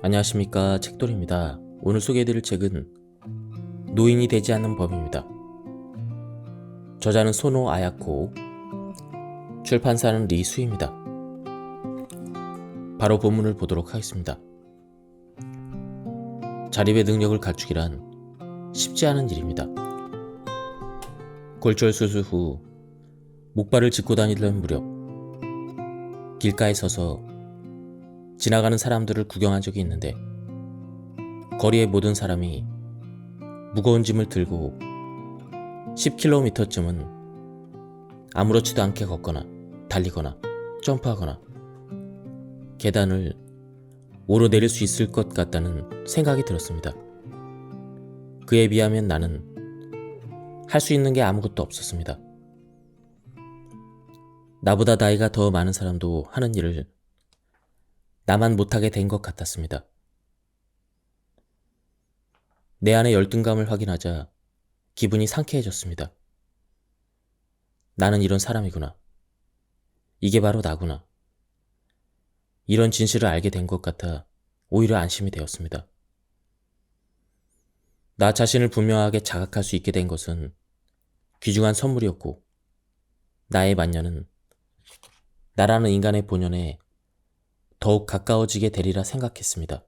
안녕하십니까, 책돌입니다. 오늘 소개해드릴 책은 노인이 되지 않는 법입니다. 저자는 소노 아야코, 출판사는 리수입니다. 바로 본문을 보도록 하겠습니다. 자립의 능력을 갖추기란 쉽지 않은 일입니다. 골절 수술 후 목발을 짚고 다니던 무렵 길가에 서서 지나가는 사람들을 구경한 적이 있는데, 거리의 모든 사람이 무거운 짐을 들고 10km쯤은 아무렇지도 않게 걷거나 달리거나 점프하거나 계단을 오르내릴 수 있을 것 같다는 생각이 들었습니다. 그에 비하면 나는 할 수 있는 게 아무것도 없었습니다. 나보다 나이가 더 많은 사람도 하는 일을 나만 못하게 된 것 같았습니다. 내 안의 열등감을 확인하자 기분이 상쾌해졌습니다. 나는 이런 사람이구나. 이게 바로 나구나. 이런 진실을 알게 된 것 같아 오히려 안심이 되었습니다. 나 자신을 분명하게 자각할 수 있게 된 것은 귀중한 선물이었고, 나의 만년은 나라는 인간의 본연에 더욱 가까워지게 되리라 생각했습니다.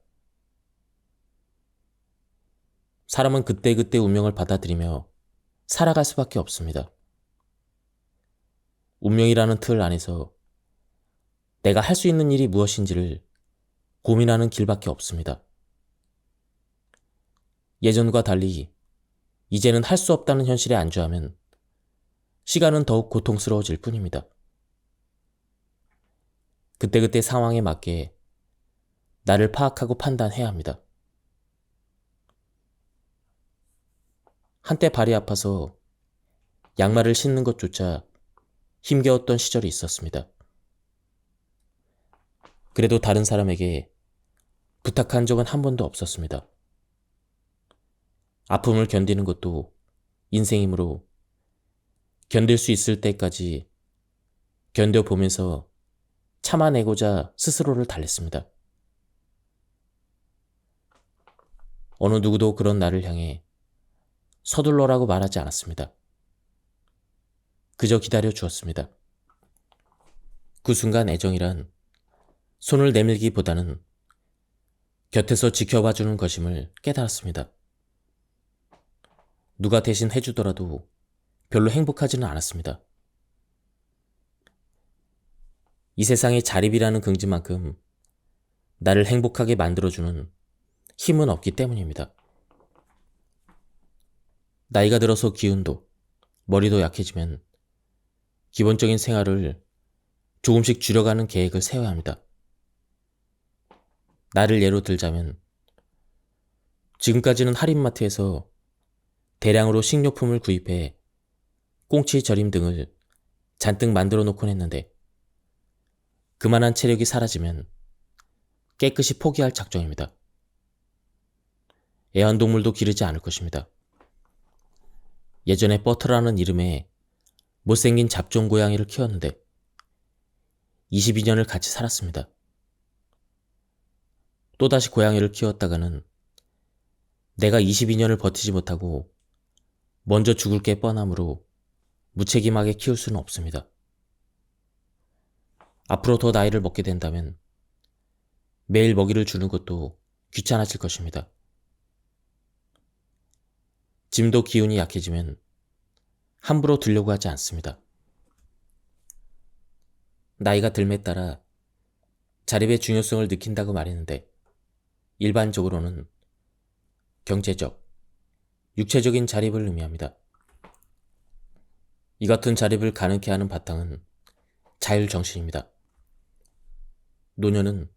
사람은 그때그때 운명을 받아들이며 살아갈 수밖에 없습니다. 운명이라는 틀 안에서 내가 할 수 있는 일이 무엇인지를 고민하는 길밖에 없습니다. 예전과 달리 이제는 할 수 없다는 현실에 안주하면 시간은 더욱 고통스러워질 뿐입니다. 그때그때 상황에 맞게 나를 파악하고 판단해야 합니다. 한때 발이 아파서 양말을 신는 것조차 힘겨웠던 시절이 있었습니다. 그래도 다른 사람에게 부탁한 적은 한 번도 없었습니다. 아픔을 견디는 것도 인생이므로 견딜 수 있을 때까지 견뎌보면서 참아내고자 스스로를 달랬습니다. 어느 누구도 그런 나를 향해 서둘러라고 말하지 않았습니다. 그저 기다려 주었습니다. 그 순간 애정이란 손을 내밀기보다는 곁에서 지켜봐주는 것임을 깨달았습니다. 누가 대신 해주더라도 별로 행복하지는 않았습니다. 이 세상에 자립이라는 긍지만큼 나를 행복하게 만들어주는 힘은 없기 때문입니다. 나이가 들어서 기운도, 머리도 약해지면 기본적인 생활을 조금씩 줄여가는 계획을 세워야 합니다. 나를 예로 들자면, 지금까지는 할인마트에서 대량으로 식료품을 구입해 꽁치 절임 등을 잔뜩 만들어 놓곤 했는데, 그만한 체력이 사라지면 깨끗이 포기할 작정입니다. 애완동물도 기르지 않을 것입니다. 예전에 버터라는 이름의 못생긴 잡종 고양이를 키웠는데 22년을 같이 살았습니다. 또다시 고양이를 키웠다가는 내가 22년을 버티지 못하고 먼저 죽을 게 뻔하므로 무책임하게 키울 수는 없습니다. 앞으로 더 나이를 먹게 된다면 매일 먹이를 주는 것도 귀찮아질 것입니다. 짐도 기운이 약해지면 함부로 들려고 하지 않습니다. 나이가 들매 따라 자립의 중요성을 느낀다고 말했는데, 일반적으로는 경제적, 육체적인 자립을 의미합니다. 이 같은 자립을 가능케 하는 바탕은 자율정신입니다. 노년은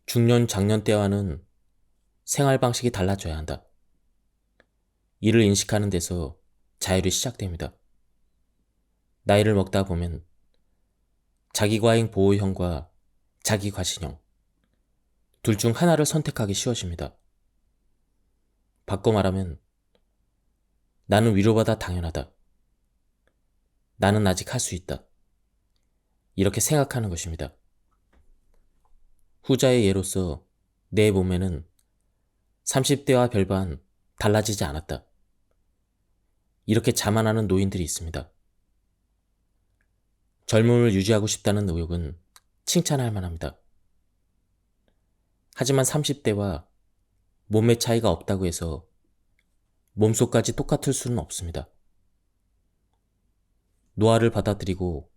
중년, 장년 때와는 생활 방식이 달라져야 한다. 이를 인식하는 데서 자율이 시작됩니다. 나이를 먹다 보면 자기과잉 보호형과 자기과신형, 둘 중 하나를 선택하기 쉬워집니다. 바꿔 말하면, 나는 위로받아 당연하다. 나는 아직 할 수 있다. 이렇게 생각하는 것입니다. 후자의 예로서 내 몸매는 30대와 별반 달라지지 않았다. 이렇게 자만하는 노인들이 있습니다. 젊음을 유지하고 싶다는 의욕은 칭찬할 만합니다. 하지만 30대와 몸매 차이가 없다고 해서 몸속까지 똑같을 수는 없습니다. 노화를 받아들이고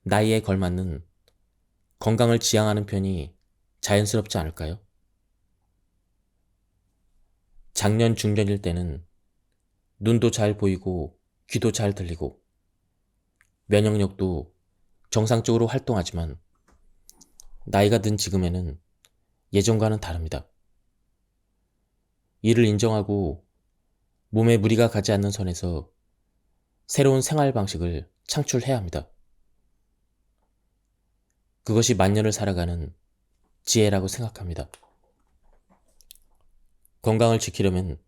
나이에 걸맞는 건강을 지향하는 편이 자연스럽지 않을까요? 작년 중년일 때는 눈도 잘 보이고 귀도 잘 들리고 면역력도 정상적으로 활동하지만 나이가 든 지금에는 예전과는 다릅니다. 이를 인정하고 몸에 무리가 가지 않는 선에서 새로운 생활 방식을 창출해야 합니다. 그것이 만년을 살아가는 지혜라고 생각합니다. 건강을 지키려면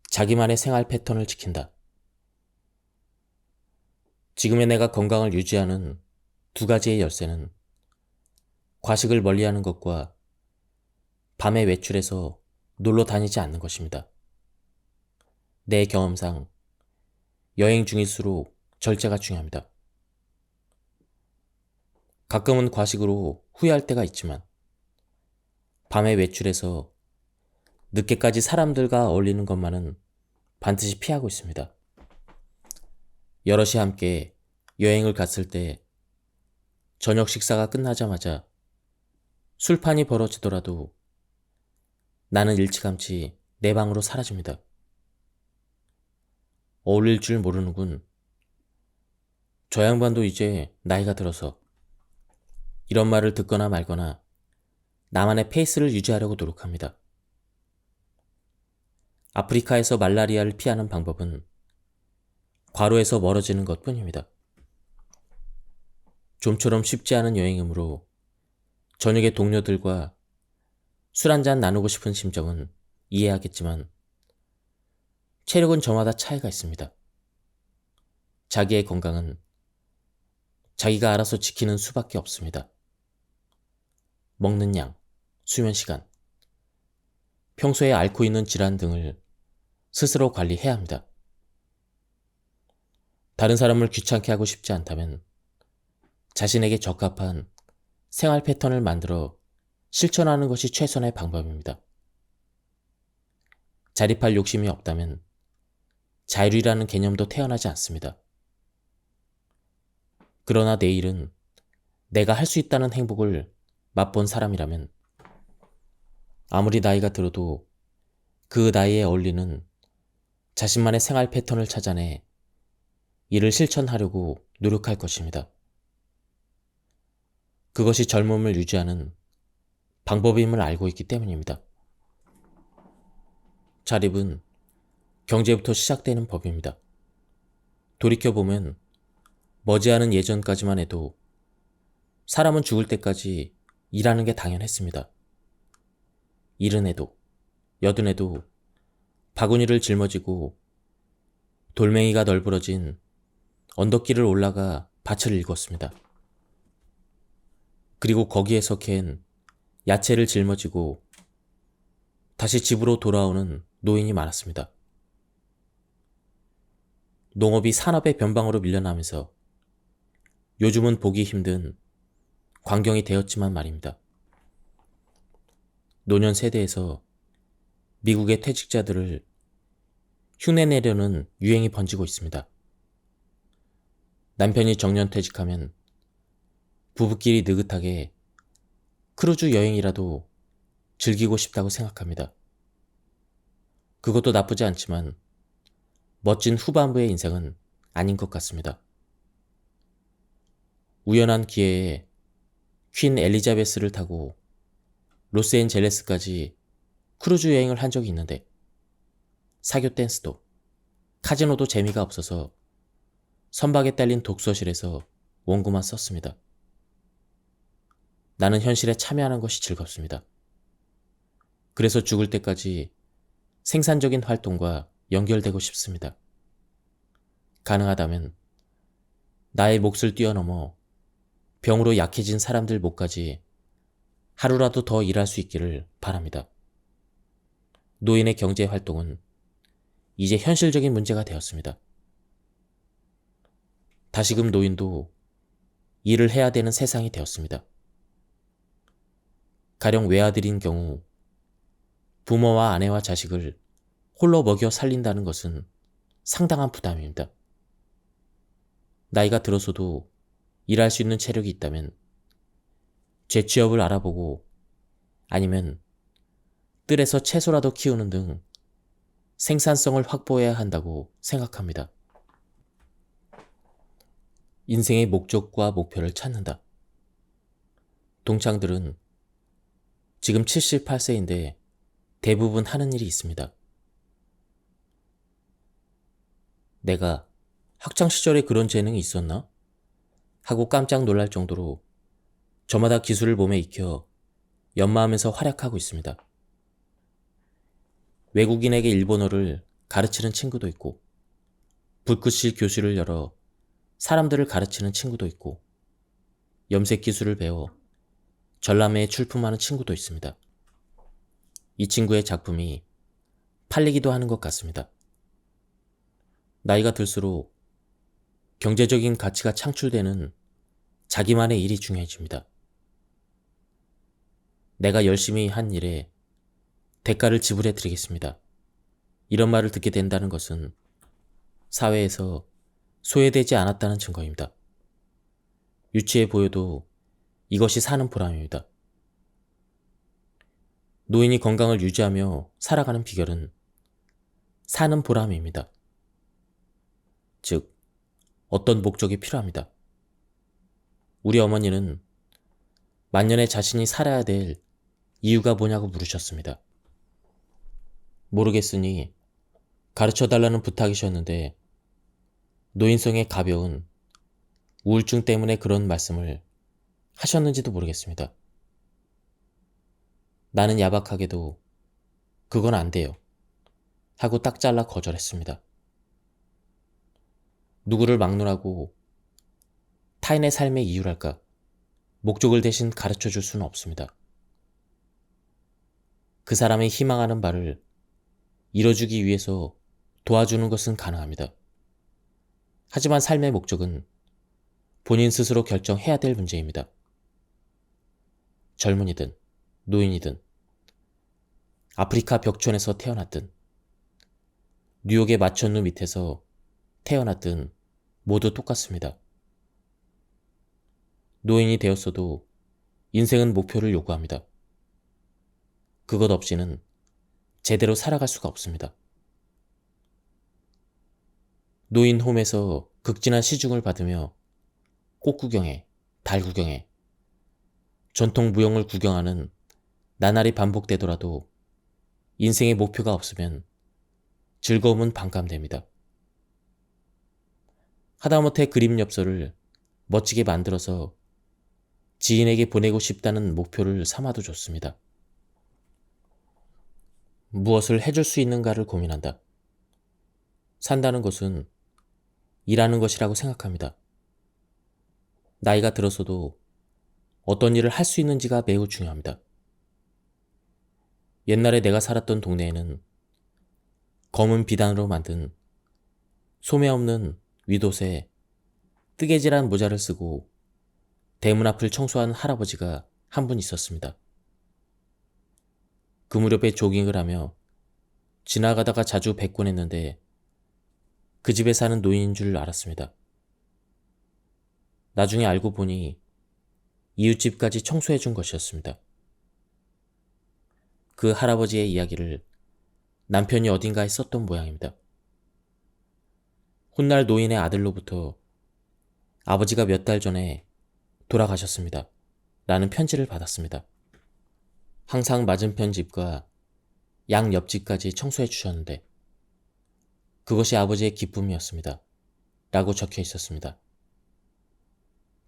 자기만의 생활 패턴을 지킨다. 지금의 내가 건강을 유지하는 두 가지의 열쇠는 과식을 멀리하는 것과 밤에 외출해서 놀러 다니지 않는 것입니다. 내 경험상 여행 중일수록 절제가 중요합니다. 가끔은 과식으로 후회할 때가 있지만 밤에 외출해서 늦게까지 사람들과 어울리는 것만은 반드시 피하고 있습니다. 여럿이 함께 여행을 갔을 때 저녁 식사가 끝나자마자 술판이 벌어지더라도 나는 일찌감치 내 방으로 사라집니다. 어울릴 줄 모르는군. 저 양반도 이제 나이가 들어서 이런 말을 듣거나 말거나 나만의 페이스를 유지하려고 노력합니다. 아프리카에서 말라리아를 피하는 방법은 과로에서 멀어지는 것 뿐입니다. 좀처럼 쉽지 않은 여행이므로 저녁에 동료들과 술 한잔 나누고 싶은 심정은 이해하겠지만 체력은 저마다 차이가 있습니다. 자기의 건강은 자기가 알아서 지키는 수밖에 없습니다. 먹는 양, 수면 시간, 평소에 앓고 있는 질환 등을 스스로 관리해야 합니다. 다른 사람을 귀찮게 하고 싶지 않다면 자신에게 적합한 생활 패턴을 만들어 실천하는 것이 최선의 방법입니다. 자립할 욕심이 없다면 자율이라는 개념도 태어나지 않습니다. 그러나 내일은 내가 할 수 있다는 행복을 맛본 사람이라면 아무리 나이가 들어도 그 나이에 어울리는 자신만의 생활 패턴을 찾아내 이를 실천하려고 노력할 것입니다. 그것이 젊음을 유지하는 방법임을 알고 있기 때문입니다. 자립은 경제부터 시작되는 법입니다. 돌이켜보면 머지않은 예전까지만 해도 사람은 죽을 때까지 일하는 게 당연했습니다. 일은 해도 여든 해도 바구니를 짊어지고 돌멩이가 널브러진 언덕길을 올라가 밭을 일궜습니다. 그리고 거기에서 캔 야채를 짊어지고 다시 집으로 돌아오는 노인이 많았습니다. 농업이 산업의 변방으로 밀려나면서 요즘은 보기 힘든 광경이 되었지만 말입니다. 노년 세대에서 미국의 퇴직자들을 흉내내려는 유행이 번지고 있습니다. 남편이 정년퇴직하면 부부끼리 느긋하게 크루즈 여행이라도 즐기고 싶다고 생각합니다. 그것도 나쁘지 않지만 멋진 후반부의 인생은 아닌 것 같습니다. 우연한 기회에 퀸 엘리자베스를 타고 로스앤젤레스까지 크루즈 여행을 한 적이 있는데 사교 댄스도 카지노도 재미가 없어서 선박에 딸린 독서실에서 원고만 썼습니다. 나는 현실에 참여하는 것이 즐겁습니다. 그래서 죽을 때까지 생산적인 활동과 연결되고 싶습니다. 가능하다면 나의 몫을 뛰어넘어 병으로 약해진 사람들 목까지 하루라도 더 일할 수 있기를 바랍니다. 노인의 경제 활동은 이제 현실적인 문제가 되었습니다. 다시금 노인도 일을 해야 되는 세상이 되었습니다. 가령 외아들인 경우 부모와 아내와 자식을 홀로 먹여 살린다는 것은 상당한 부담입니다. 나이가 들어서도 일할 수 있는 체력이 있다면 재취업을 알아보고 아니면 뜰에서 채소라도 키우는 등 생산성을 확보해야 한다고 생각합니다. 인생의 목적과 목표를 찾는다. 동창들은 지금 78세인데 대부분 하는 일이 있습니다. 내가 학창시절에 그런 재능이 있었나? 하고 깜짝 놀랄 정도로 저마다 기술을 몸에 익혀 연마하면서 활약하고 있습니다. 외국인에게 일본어를 가르치는 친구도 있고, 붓글씨 교실을 열어 사람들을 가르치는 친구도 있고, 염색 기술을 배워 전람회에 출품하는 친구도 있습니다. 이 친구의 작품이 팔리기도 하는 것 같습니다. 나이가 들수록 경제적인 가치가 창출되는 자기만의 일이 중요해집니다. 내가 열심히 한 일에 대가를 지불해 드리겠습니다. 이런 말을 듣게 된다는 것은 사회에서 소외되지 않았다는 증거입니다. 유치해 보여도 이것이 사는 보람입니다. 노인이 건강을 유지하며 살아가는 비결은 사는 보람입니다. 즉, 어떤 목적이 필요합니다. 우리 어머니는 만년에 자신이 살아야 될 이유가 뭐냐고 물으셨습니다. 모르겠으니 가르쳐달라는 부탁이셨는데 노인성의 가벼운 우울증 때문에 그런 말씀을 하셨는지도 모르겠습니다. 나는 야박하게도 그건 안 돼요 하고 딱 잘라 거절했습니다. 누구를 막론하고 타인의 삶의 이유랄까 목적을 대신 가르쳐 줄 수는 없습니다. 그 사람이 희망하는 바를 이뤄주기 위해서 도와주는 것은 가능합니다. 하지만 삶의 목적은 본인 스스로 결정해야 될 문제입니다. 젊은이든 노인이든 아프리카 벽촌에서 태어났든 뉴욕의 마천루 밑에서 태어났든 모두 똑같습니다. 노인이 되었어도 인생은 목표를 요구합니다. 그것 없이는 제대로 살아갈 수가 없습니다. 노인홈에서 극진한 시중을 받으며 꽃 구경에, 달 구경에, 전통 무용을 구경하는 나날이 반복되더라도 인생의 목표가 없으면 즐거움은 반감됩니다. 하다못해 그림 엽서를 멋지게 만들어서 지인에게 보내고 싶다는 목표를 삼아도 좋습니다. 무엇을 해줄 수 있는가를 고민한다. 산다는 것은 일하는 것이라고 생각합니다. 나이가 들어서도 어떤 일을 할 수 있는지가 매우 중요합니다. 옛날에 내가 살았던 동네에는 검은 비단으로 만든 소매 없는 윗옷에 뜨개질한 모자를 쓰고 대문 앞을 청소하는 할아버지가 한 분 있었습니다. 그 무렵에 조깅을 하며 지나가다가 자주 뵙곤 했는데 그 집에 사는 노인인 줄 알았습니다. 나중에 알고 보니 이웃집까지 청소해 준 것이었습니다. 그 할아버지의 이야기를 남편이 어딘가에 썼던 모양입니다. 훗날 노인의 아들로부터 아버지가 몇 달 전에 돌아가셨습니다. 라는 편지를 받았습니다. 항상 맞은편 집과 양 옆집까지 청소해 주셨는데 그것이 아버지의 기쁨이었습니다. 라고 적혀 있었습니다.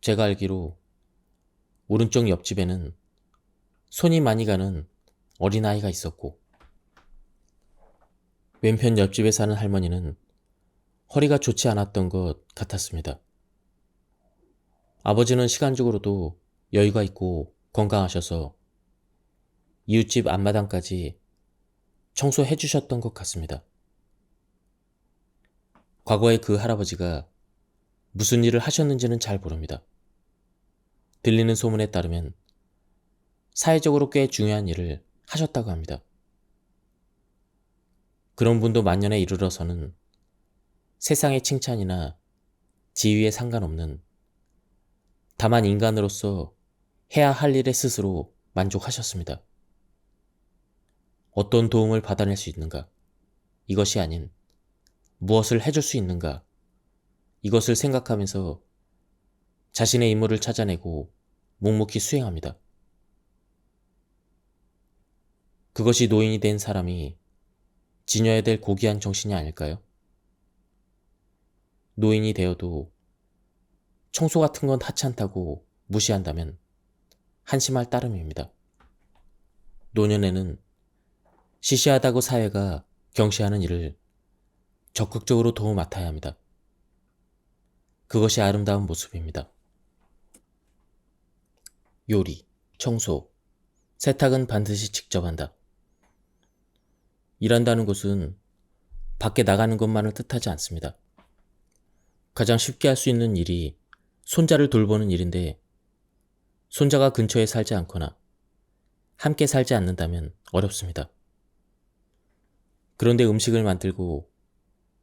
제가 알기로 오른쪽 옆집에는 손이 많이 가는 어린아이가 있었고 왼편 옆집에 사는 할머니는 허리가 좋지 않았던 것 같았습니다. 아버지는 시간적으로도 여유가 있고 건강하셔서 이웃집 앞마당까지 청소해 주셨던 것 같습니다. 과거에 그 할아버지가 무슨 일을 하셨는지는 잘 모릅니다. 들리는 소문에 따르면 사회적으로 꽤 중요한 일을 하셨다고 합니다. 그런 분도 만년에 이르러서는 세상의 칭찬이나 지위에 상관없는 다만 인간으로서 해야 할 일에 스스로 만족하셨습니다. 어떤 도움을 받아낼 수 있는가? 이것이 아닌 무엇을 해줄 수 있는가? 이것을 생각하면서 자신의 임무를 찾아내고 묵묵히 수행합니다. 그것이 노인이 된 사람이 지녀야 될 고귀한 정신이 아닐까요? 노인이 되어도 청소 같은 건 하찮다고 무시한다면 한심할 따름입니다. 노년에는 시시하다고 사회가 경시하는 일을 적극적으로 도움 맡아야 합니다. 그것이 아름다운 모습입니다. 요리, 청소, 세탁은 반드시 직접 한다. 일한다는 것은 밖에 나가는 것만을 뜻하지 않습니다. 가장 쉽게 할 수 있는 일이 손자를 돌보는 일인데 손자가 근처에 살지 않거나 함께 살지 않는다면 어렵습니다. 그런데 음식을 만들고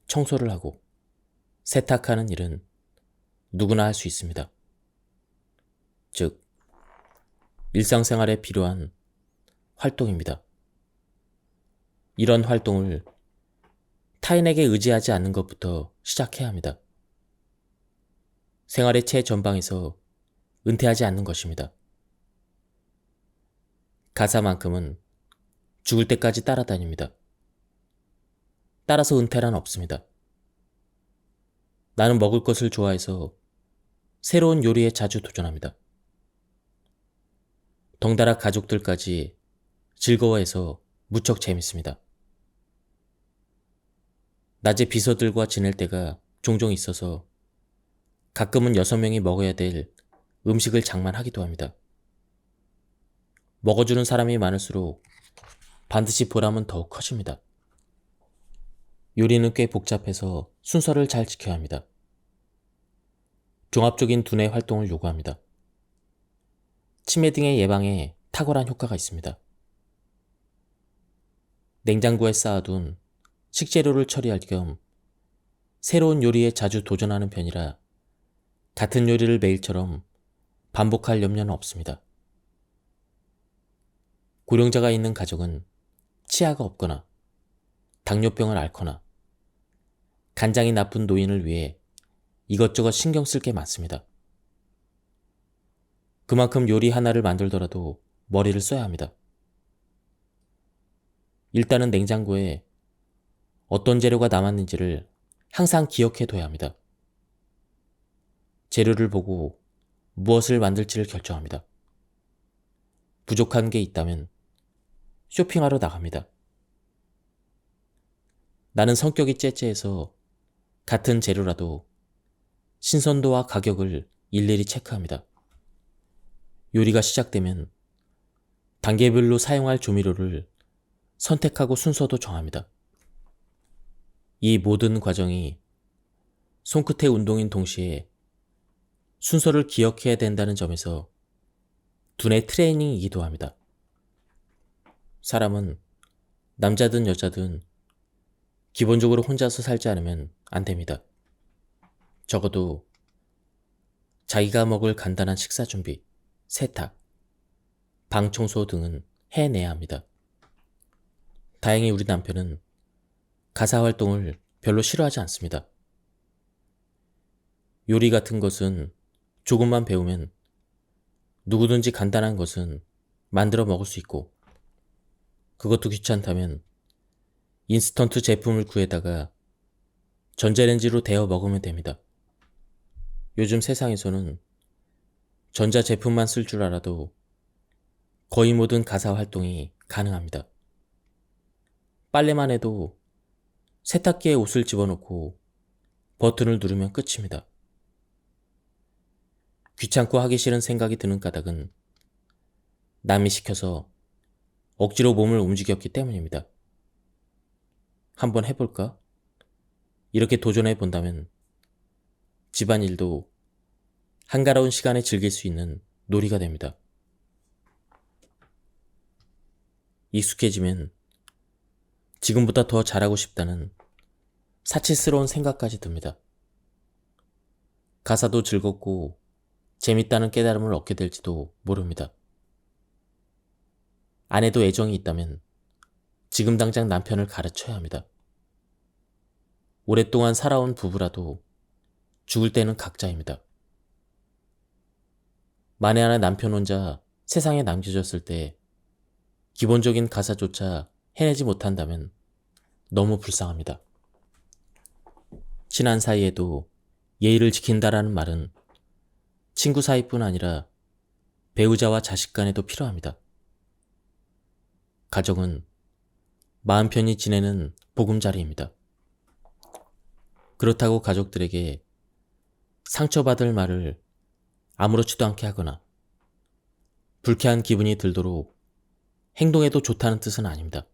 청소를 하고 세탁하는 일은 누구나 할 수 있습니다. 즉, 일상생활에 필요한 활동입니다. 이런 활동을 타인에게 의지하지 않는 것부터 시작해야 합니다. 생활의 최전방에서 은퇴하지 않는 것입니다. 가사만큼은 죽을 때까지 따라다닙니다. 따라서 은퇴란 없습니다. 나는 먹을 것을 좋아해서 새로운 요리에 자주 도전합니다. 덩달아 가족들까지 즐거워해서 무척 재밌습니다. 낮에 비서들과 지낼 때가 종종 있어서 가끔은 6명이 먹어야 될 음식을 장만하기도 합니다. 먹어주는 사람이 많을수록 반드시 보람은 더욱 커집니다. 요리는 꽤 복잡해서 순서를 잘 지켜야 합니다. 종합적인 두뇌 활동을 요구합니다. 치매 등의 예방에 탁월한 효과가 있습니다. 냉장고에 쌓아둔 식재료를 처리할 겸 새로운 요리에 자주 도전하는 편이라 같은 요리를 매일처럼 반복할 염려는 없습니다. 고령자가 있는 가족은 치아가 없거나 당뇨병을 앓거나 간장이 나쁜 노인을 위해 이것저것 신경 쓸 게 많습니다. 그만큼 요리 하나를 만들더라도 머리를 써야 합니다. 일단은 냉장고에 어떤 재료가 남았는지를 항상 기억해 둬야 합니다. 재료를 보고 무엇을 만들지를 결정합니다. 부족한 게 있다면 쇼핑하러 나갑니다. 나는 성격이 째째해서 같은 재료라도 신선도와 가격을 일일이 체크합니다. 요리가 시작되면 단계별로 사용할 조미료를 선택하고 순서도 정합니다. 이 모든 과정이 손끝의 운동인 동시에 순서를 기억해야 된다는 점에서 두뇌 트레이닝이기도 합니다. 사람은 남자든 여자든 기본적으로 혼자서 살지 않으면 안 됩니다. 적어도 자기가 먹을 간단한 식사 준비, 세탁, 방 청소 등은 해내야 합니다. 다행히 우리 남편은 가사 활동을 별로 싫어하지 않습니다. 요리 같은 것은 조금만 배우면 누구든지 간단한 것은 만들어 먹을 수 있고 그것도 귀찮다면 인스턴트 제품을 구해다가 전자레인지로 데워 먹으면 됩니다. 요즘 세상에서는 전자제품만 쓸 줄 알아도 거의 모든 가사 활동이 가능합니다. 빨래만 해도 세탁기에 옷을 집어넣고 버튼을 누르면 끝입니다. 귀찮고 하기 싫은 생각이 드는 까닭은 남이 시켜서 억지로 몸을 움직였기 때문입니다. 한번 해볼까? 이렇게 도전해 본다면 집안일도 한가로운 시간에 즐길 수 있는 놀이가 됩니다. 익숙해지면 지금보다 더 잘하고 싶다는 사치스러운 생각까지 듭니다. 가사도 즐겁고 재밌다는 깨달음을 얻게 될지도 모릅니다. 아내도 애정이 있다면 지금 당장 남편을 가르쳐야 합니다. 오랫동안 살아온 부부라도 죽을 때는 각자입니다. 만에 하나 남편 혼자 세상에 남겨졌을 때 기본적인 가사조차 해내지 못한다면 너무 불쌍합니다. 친한 사이에도 예의를 지킨다라는 말은 친구 사이뿐 아니라 배우자와 자식 간에도 필요합니다. 가정은 마음 편히 지내는 보금자리입니다. 그렇다고 가족들에게 상처받을 말을 아무렇지도 않게 하거나 불쾌한 기분이 들도록 행동해도 좋다는 뜻은 아닙니다.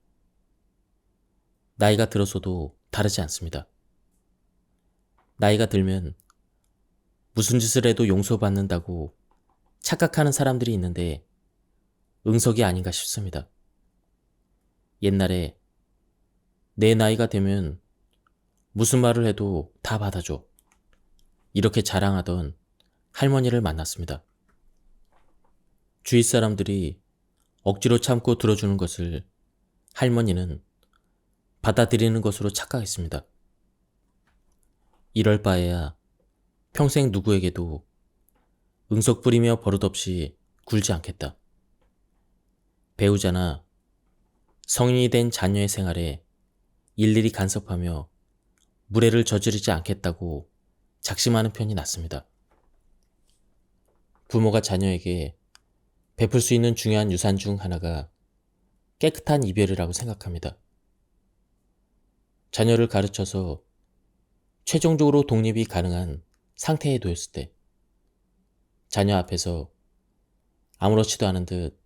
나이가 들어서도 다르지 않습니다. 나이가 들면 무슨 짓을 해도 용서받는다고 착각하는 사람들이 있는데 응석이 아닌가 싶습니다. 옛날에 내 나이가 되면 무슨 말을 해도 다 받아줘. 이렇게 자랑하던 할머니를 만났습니다. 주위 사람들이 억지로 참고 들어주는 것을 할머니는 받아들이는 것으로 착각했습니다. 이럴 바에야 평생 누구에게도 응석 부리며 버릇없이 굴지 않겠다. 배우자나 성인이 된 자녀의 생활에 일일이 간섭하며 무례를 저지르지 않겠다고 작심하는 편이 낫습니다. 부모가 자녀에게 베풀 수 있는 중요한 유산 중 하나가 깨끗한 이별이라고 생각합니다. 자녀를 가르쳐서 최종적으로 독립이 가능한 상태에 놓였을 때 자녀 앞에서 아무렇지도 않은 듯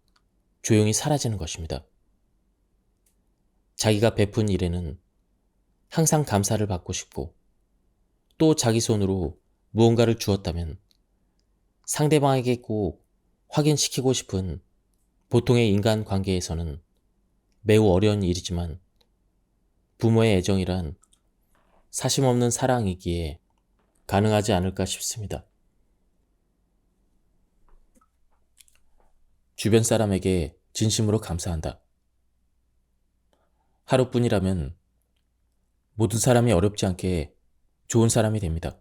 조용히 사라지는 것입니다. 자기가 베푼 일에는 항상 감사를 받고 싶고 또 자기 손으로 무언가를 주었다면 상대방에게 꼭 확인시키고 싶은 보통의 인간 관계에서는 매우 어려운 일이지만 부모의 애정이란 사심없는 사랑이기에 가능하지 않을까 싶습니다. 주변 사람에게 진심으로 감사한다. 하루뿐이라면 모든 사람이 어렵지 않게 좋은 사람이 됩니다.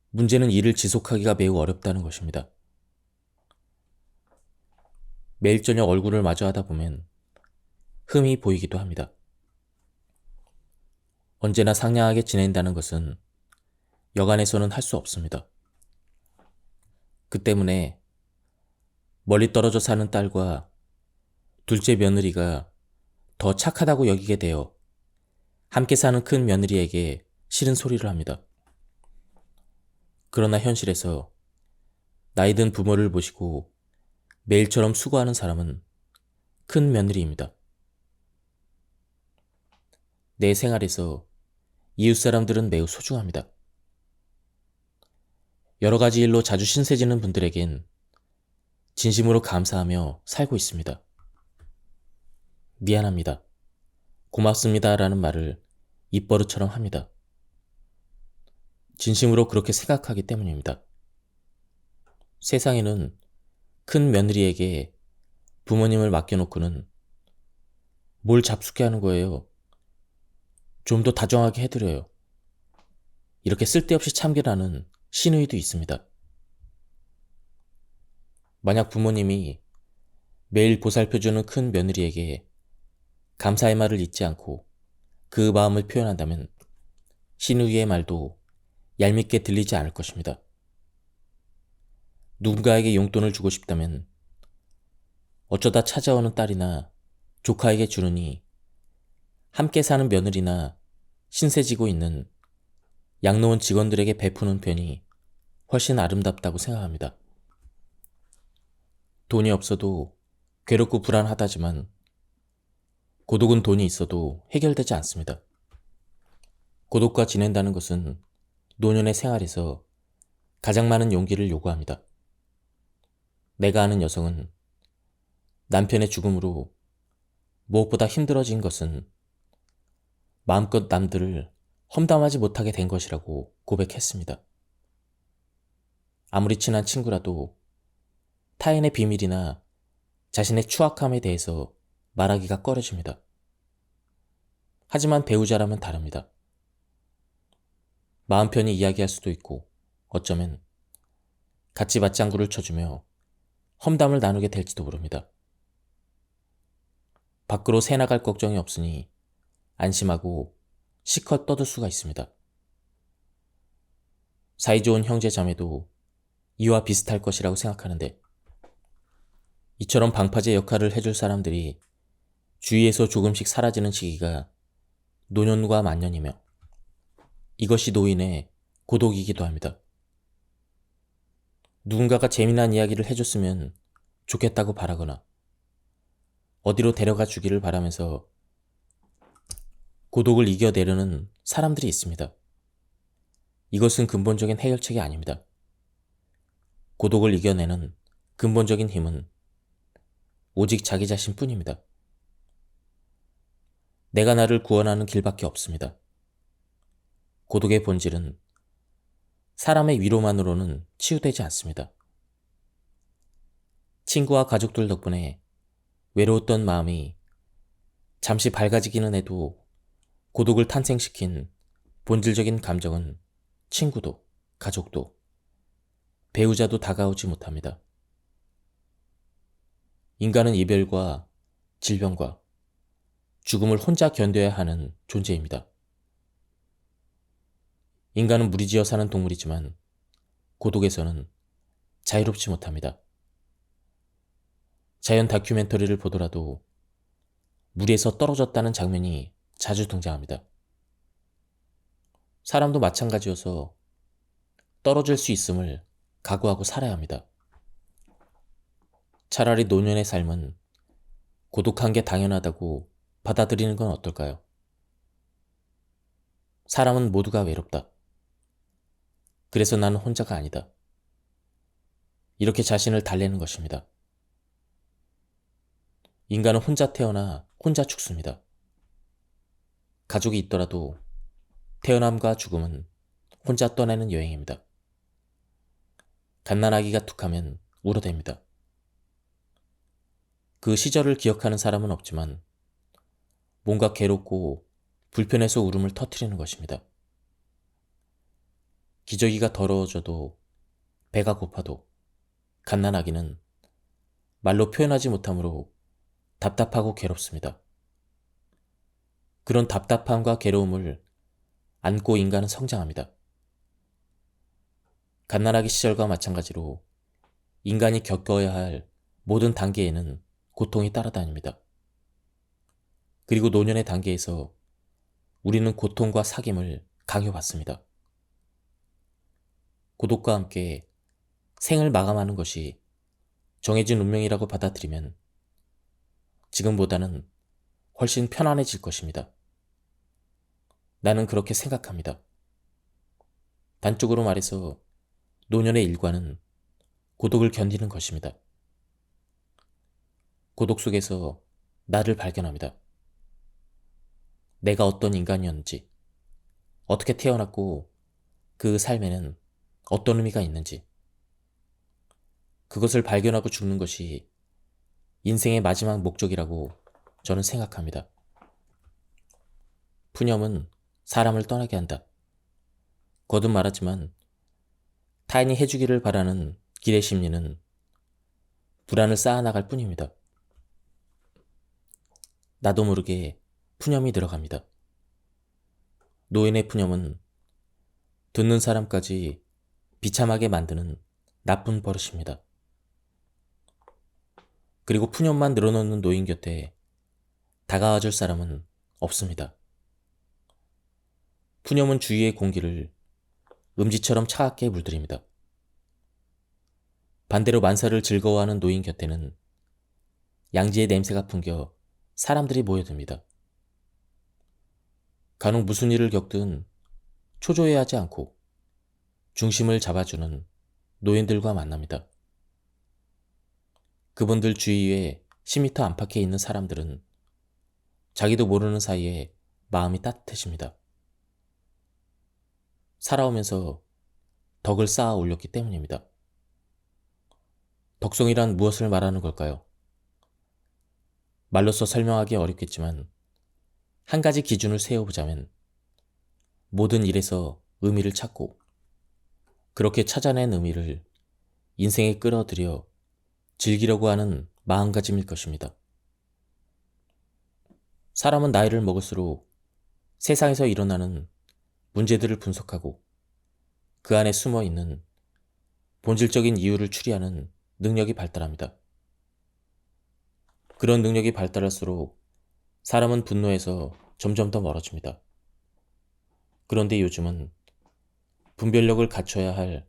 문제는 이를 지속하기가 매우 어렵다는 것입니다. 매일 저녁 얼굴을 마주하다 보면 흠이 보이기도 합니다. 언제나 상냥하게 지낸다는 것은 여간에서는 할 수 없습니다. 그 때문에 멀리 떨어져 사는 딸과 둘째 며느리가 더 착하다고 여기게 되어 함께 사는 큰 며느리에게 싫은 소리를 합니다. 그러나 현실에서 나이 든 부모를 모시고 매일처럼 수고하는 사람은 큰 며느리입니다. 내 생활에서 이웃 사람들은 매우 소중합니다. 여러 가지 일로 자주 신세지는 분들에겐 진심으로 감사하며 살고 있습니다. 미안합니다. 고맙습니다 라는 말을 입버릇처럼 합니다. 진심으로 그렇게 생각하기 때문입니다. 세상에는 큰 며느리에게 부모님을 맡겨놓고는 뭘 잡숫게 하는 거예요. 좀 더 다정하게 해드려요. 이렇게 쓸데없이 참견하는 시누이도 있습니다. 만약 부모님이 매일 보살펴주는 큰 며느리에게 감사의 말을 잊지 않고 그 마음을 표현한다면 시누이의 말도 얄밉게 들리지 않을 것입니다. 누군가에게 용돈을 주고 싶다면 어쩌다 찾아오는 딸이나 조카에게 주느니 함께 사는 며느리나 신세지고 있는 양로원 직원들에게 베푸는 편이 훨씬 아름답다고 생각합니다. 돈이 없어도 괴롭고 불안하다지만 고독은 돈이 있어도 해결되지 않습니다. 고독과 지낸다는 것은 노년의 생활에서 가장 많은 용기를 요구합니다. 내가 아는 여성은 남편의 죽음으로 무엇보다 힘들어진 것은 마음껏 남들을 험담하지 못하게 된 것이라고 고백했습니다. 아무리 친한 친구라도 타인의 비밀이나 자신의 추악함에 대해서 말하기가 꺼려집니다. 하지만 배우자라면 다릅니다. 마음 편히 이야기할 수도 있고 어쩌면 같이 맞장구를 쳐주며 험담을 나누게 될지도 모릅니다. 밖으로 새나갈 걱정이 없으니 안심하고 실컷 떠들 수가 있습니다. 사이좋은 형제 자매도 이와 비슷할 것이라고 생각하는데 이처럼 방파제 역할을 해줄 사람들이 주위에서 조금씩 사라지는 시기가 노년과 만년이며 이것이 노인의 고독이기도 합니다. 누군가가 재미난 이야기를 해줬으면 좋겠다고 바라거나 어디로 데려가 주기를 바라면서 고독을 이겨내려는 사람들이 있습니다. 이것은 근본적인 해결책이 아닙니다. 고독을 이겨내는 근본적인 힘은 오직 자기 자신 뿐입니다. 내가 나를 구원하는 길밖에 없습니다. 고독의 본질은 사람의 위로만으로는 치유되지 않습니다. 친구와 가족들 덕분에 외로웠던 마음이 잠시 밝아지기는 해도 고독을 탄생시킨 본질적인 감정은 친구도, 가족도, 배우자도 다가오지 못합니다. 인간은 이별과 질병과 죽음을 혼자 견뎌야 하는 존재입니다. 인간은 무리지어 사는 동물이지만 고독에서는 자유롭지 못합니다. 자연 다큐멘터리를 보더라도 물에서 떨어졌다는 장면이 자주 등장합니다. 사람도 마찬가지여서 떨어질 수 있음을 각오하고 살아야 합니다. 차라리 노년의 삶은 고독한 게 당연하다고 받아들이는 건 어떨까요? 사람은 모두가 외롭다. 그래서 나는 혼자가 아니다. 이렇게 자신을 달래는 것입니다. 인간은 혼자 태어나 혼자 죽습니다. 가족이 있더라도 태어남과 죽음은 혼자 떠나는 여행입니다. 갓난아기가 툭하면 울어댑니다. 그 시절을 기억하는 사람은 없지만 뭔가 괴롭고 불편해서 울음을 터뜨리는 것입니다. 기저귀가 더러워져도 배가 고파도 갓난아기는 말로 표현하지 못하므로 답답하고 괴롭습니다. 그런 답답함과 괴로움을 안고 인간은 성장합니다. 갓난아기 시절과 마찬가지로 인간이 겪어야 할 모든 단계에는 고통이 따라다닙니다. 그리고 노년의 단계에서 우리는 고통과 사귐을 강요받습니다. 고독과 함께 생을 마감하는 것이 정해진 운명이라고 받아들이면 지금보다는 훨씬 편안해질 것입니다. 나는 그렇게 생각합니다. 단적으로 말해서 노년의 일과는 고독을 견디는 것입니다. 고독 속에서 나를 발견합니다. 내가 어떤 인간이었는지, 어떻게 태어났고 그 삶에는 어떤 의미가 있는지, 그것을 발견하고 죽는 것이 인생의 마지막 목적이라고 저는 생각합니다. 푸념은 사람을 떠나게 한다. 거듭 말하지만 타인이 해주기를 바라는 길의 심리는 불안을 쌓아나갈 뿐입니다. 나도 모르게 푸념이 들어갑니다. 노인의 푸념은 듣는 사람까지 비참하게 만드는 나쁜 버릇입니다. 그리고 푸념만 늘어놓는 노인 곁에 다가와줄 사람은 없습니다. 푸념은 주위의 공기를 음지처럼 차갑게 물들입니다. 반대로 만사를 즐거워하는 노인 곁에는 양지의 냄새가 풍겨 사람들이 모여듭니다. 간혹 무슨 일을 겪든 초조해하지 않고 중심을 잡아주는 노인들과 만납니다. 그분들 주위에 10m 안팎에 있는 사람들은 자기도 모르는 사이에 마음이 따뜻해집니다. 살아오면서 덕을 쌓아 올렸기 때문입니다. 덕성이란 무엇을 말하는 걸까요? 말로써 설명하기 어렵겠지만 한 가지 기준을 세워보자면 모든 일에서 의미를 찾고 그렇게 찾아낸 의미를 인생에 끌어들여 즐기려고 하는 마음가짐일 것입니다. 사람은 나이를 먹을수록 세상에서 일어나는 문제들을 분석하고 그 안에 숨어 있는 본질적인 이유를 추리하는 능력이 발달합니다. 그런 능력이 발달할수록 사람은 분노에서 점점 더 멀어집니다. 그런데 요즘은 분별력을 갖춰야 할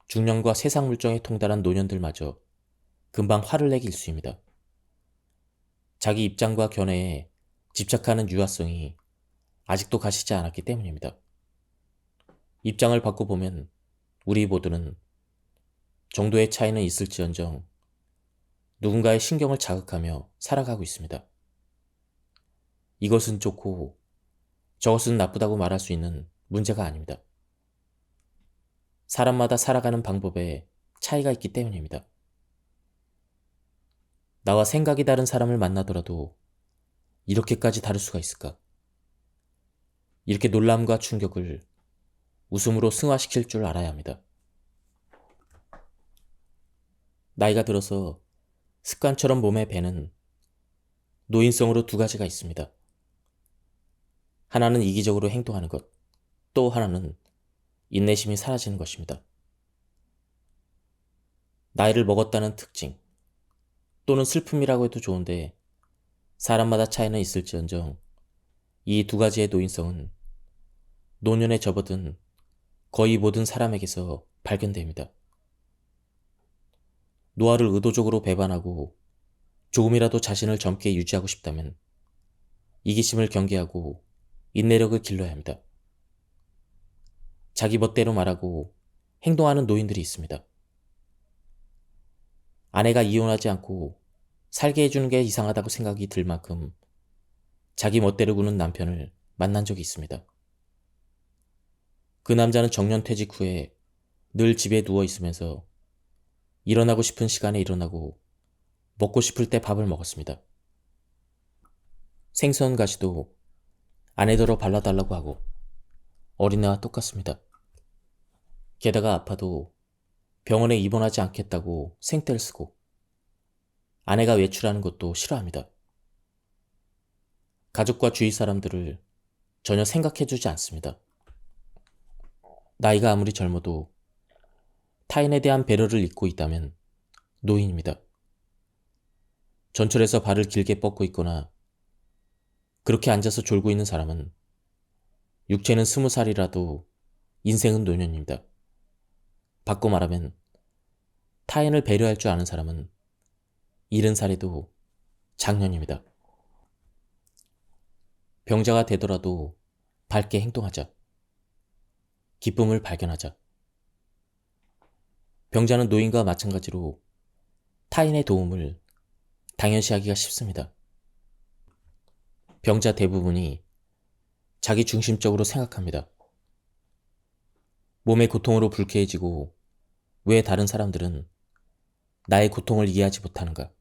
중년과 세상 물정에 통달한 노년들마저 금방 화를 내기 일쑤입니다. 자기 입장과 견해에 집착하는 유아성이 아직도 가시지 않았기 때문입니다. 입장을 바꿔보면 우리 모두는 정도의 차이는 있을지언정 누군가의 신경을 자극하며 살아가고 있습니다. 이것은 좋고 저것은 나쁘다고 말할 수 있는 문제가 아닙니다. 사람마다 살아가는 방법에 차이가 있기 때문입니다. 나와 생각이 다른 사람을 만나더라도 이렇게까지 다를 수가 있을까? 이렇게 놀람과 충격을 웃음으로 승화시킬 줄 알아야 합니다. 나이가 들어서 습관처럼 몸에 배는 노인성으로 두 가지가 있습니다. 하나는 이기적으로 행동하는 것, 또 하나는 인내심이 사라지는 것입니다. 나이를 먹었다는 특징, 또는 슬픔이라고 해도 좋은데 사람마다 차이는 있을지언정 이 두 가지의 노인성은 노년에 접어든 거의 모든 사람에게서 발견됩니다. 노화를 의도적으로 배반하고 조금이라도 자신을 젊게 유지하고 싶다면 이기심을 경계하고 인내력을 길러야 합니다. 자기 멋대로 말하고 행동하는 노인들이 있습니다. 아내가 이혼하지 않고 살게 해주는 게 이상하다고 생각이 들 만큼 자기 멋대로 구는 남편을 만난 적이 있습니다. 그 남자는 정년퇴직 후에 늘 집에 누워 있으면서 일어나고 싶은 시간에 일어나고 먹고 싶을 때 밥을 먹었습니다. 생선 가시도 아내더러 발라달라고 하고 어린애와 똑같습니다. 게다가 아파도 병원에 입원하지 않겠다고 생떼를 쓰고 아내가 외출하는 것도 싫어합니다. 가족과 주위 사람들을 전혀 생각해주지 않습니다. 나이가 아무리 젊어도 타인에 대한 배려를 잊고 있다면 노인입니다. 전철에서 발을 길게 뻗고 있거나 그렇게 앉아서 졸고 있는 사람은 육체는 20살이라도 인생은 노년입니다. 바꿔 말하면 타인을 배려할 줄 아는 사람은 70살에도 장년입니다. 병자가 되더라도 밝게 행동하자. 기쁨을 발견하자. 병자는 노인과 마찬가지로 타인의 도움을 당연시하기가 쉽습니다. 병자 대부분이 자기 중심적으로 생각합니다. 몸의 고통으로 불쾌해지고 왜 다른 사람들은 나의 고통을 이해하지 못하는가?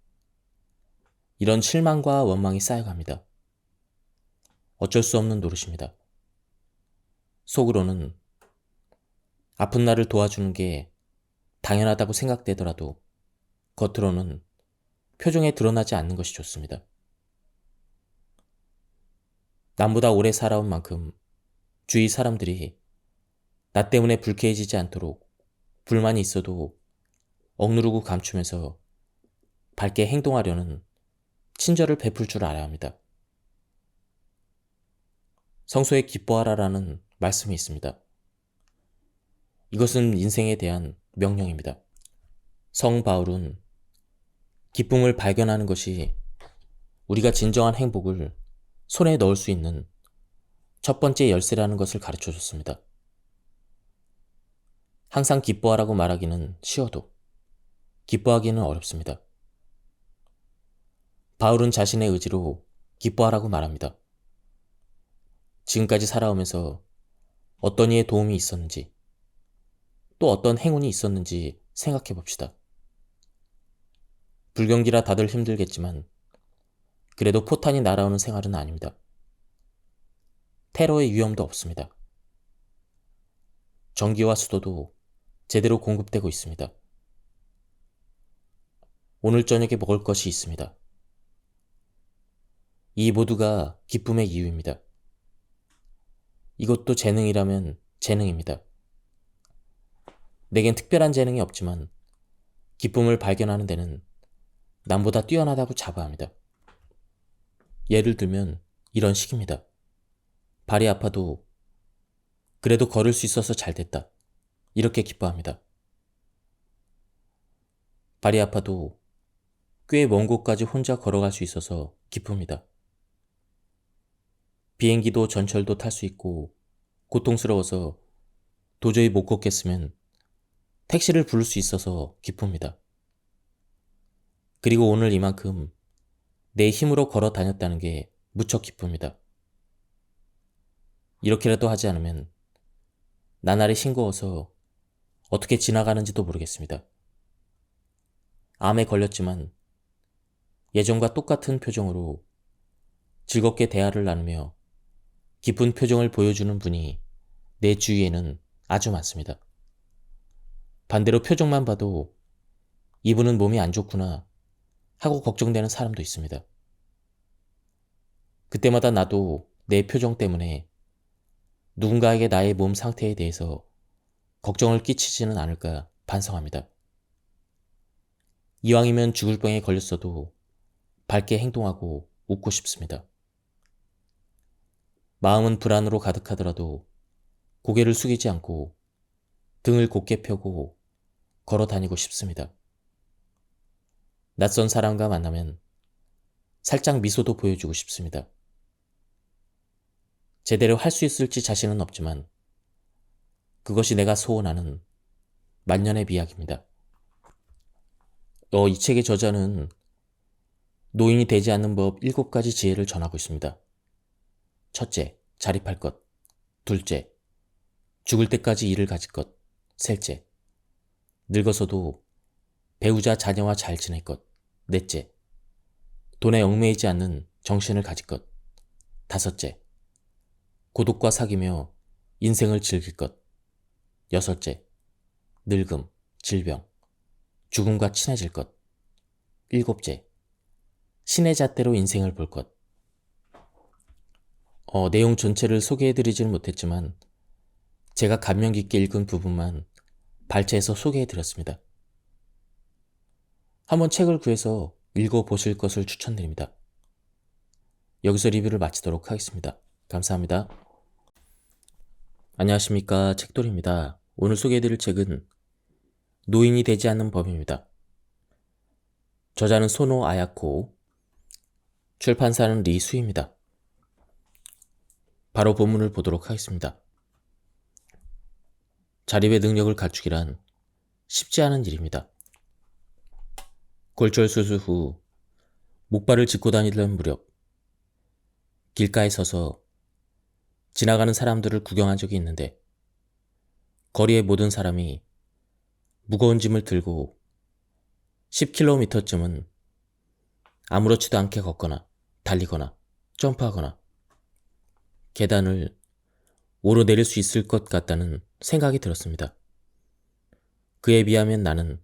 이런 실망과 원망이 쌓여갑니다. 어쩔 수 없는 노릇입니다. 속으로는 아픈 나를 도와주는 게 당연하다고 생각되더라도 겉으로는 표정에 드러나지 않는 것이 좋습니다. 남보다 오래 살아온 만큼 주위 사람들이 나 때문에 불쾌해지지 않도록 불만이 있어도 억누르고 감추면서 밝게 행동하려는 친절을 베풀 줄 알아야 합니다. 성소에 기뻐하라라는 말씀이 있습니다. 이것은 인생에 대한 명령입니다. 성 바울은 기쁨을 발견하는 것이 우리가 진정한 행복을 손에 넣을 수 있는 첫 번째 열쇠라는 것을 가르쳐 줬습니다. 항상 기뻐하라고 말하기는 쉬워도 기뻐하기는 어렵습니다. 바울은 자신의 의지로 기뻐하라고 말합니다. 지금까지 살아오면서 어떤 이의 도움이 있었는지, 또 어떤 행운이 있었는지 생각해 봅시다. 불경기라 다들 힘들겠지만 그래도 포탄이 날아오는 생활은 아닙니다. 테러의 위험도 없습니다. 전기와 수도도 제대로 공급되고 있습니다. 오늘 저녁에 먹을 것이 있습니다. 이 모두가 기쁨의 이유입니다. 이것도 재능이라면 재능입니다. 내겐 특별한 재능이 없지만 기쁨을 발견하는 데는 남보다 뛰어나다고 자부합니다. 예를 들면 이런 식입니다. 발이 아파도 그래도 걸을 수 있어서 잘 됐다. 이렇게 기뻐합니다. 발이 아파도 꽤 먼 곳까지 혼자 걸어갈 수 있어서 기쁩니다. 비행기도 전철도 탈 수 있고 고통스러워서 도저히 못 걷겠으면 택시를 부를 수 있어서 기쁩니다. 그리고 오늘 이만큼 내 힘으로 걸어 다녔다는 게 무척 기쁩니다. 이렇게라도 하지 않으면 나날이 싱거워서 어떻게 지나가는지도 모르겠습니다. 암에 걸렸지만 예전과 똑같은 표정으로 즐겁게 대화를 나누며 기쁜 표정을 보여주는 분이 내 주위에는 아주 많습니다. 반대로 표정만 봐도 이분은 몸이 안 좋구나 하고 걱정되는 사람도 있습니다. 그때마다 나도 내 표정 때문에 누군가에게 나의 몸 상태에 대해서 걱정을 끼치지는 않을까 반성합니다. 이왕이면 죽을 병에 걸렸어도 밝게 행동하고 웃고 싶습니다. 마음은 불안으로 가득하더라도 고개를 숙이지 않고 등을 곧게 펴고 걸어 다니고 싶습니다. 낯선 사람과 만나면 살짝 미소도 보여주고 싶습니다. 제대로 할 수 있을지 자신은 없지만 그것이 내가 소원하는 만년의 비약입니다. 이 책의 저자는 노인이 되지 않는 법 7가지 지혜를 전하고 있습니다. 첫째, 자립할 것. 둘째, 죽을 때까지 일을 가질 것. 셋째, 늙어서도 배우자 자녀와 잘 지낼 것. 넷째, 돈에 얽매이지 않는 정신을 가질 것. 다섯째, 고독과 사귀며 인생을 즐길 것. 여섯째, 늙음, 질병, 죽음과 친해질 것. 일곱째, 신의 잣대로 인생을 볼 것. 내용 전체를 소개해드리지는 못했지만 제가 감명 깊게 읽은 부분만 발췌해서 소개해드렸습니다. 한번 책을 구해서 읽어보실 것을 추천드립니다. 여기서 리뷰를 마치도록 하겠습니다. 감사합니다. 안녕하십니까, 책돌이입니다. 오늘 소개해드릴 책은 노인이 되지 않는 법입니다. 저자는 소노 아야코, 출판사는 리수입니다. 바로 본문을 보도록 하겠습니다. 자립의 능력을 갖추기란 쉽지 않은 일입니다. 골절 수술 후 목발을 짚고 다니던 무렵 길가에 서서 지나가는 사람들을 구경한 적이 있는데 거리의 모든 사람이 무거운 짐을 들고 10km쯤은 아무렇지도 않게 걷거나 달리거나 점프하거나 계단을 오르내릴 수 있을 것 같다는 생각이 들었습니다. 그에 비하면 나는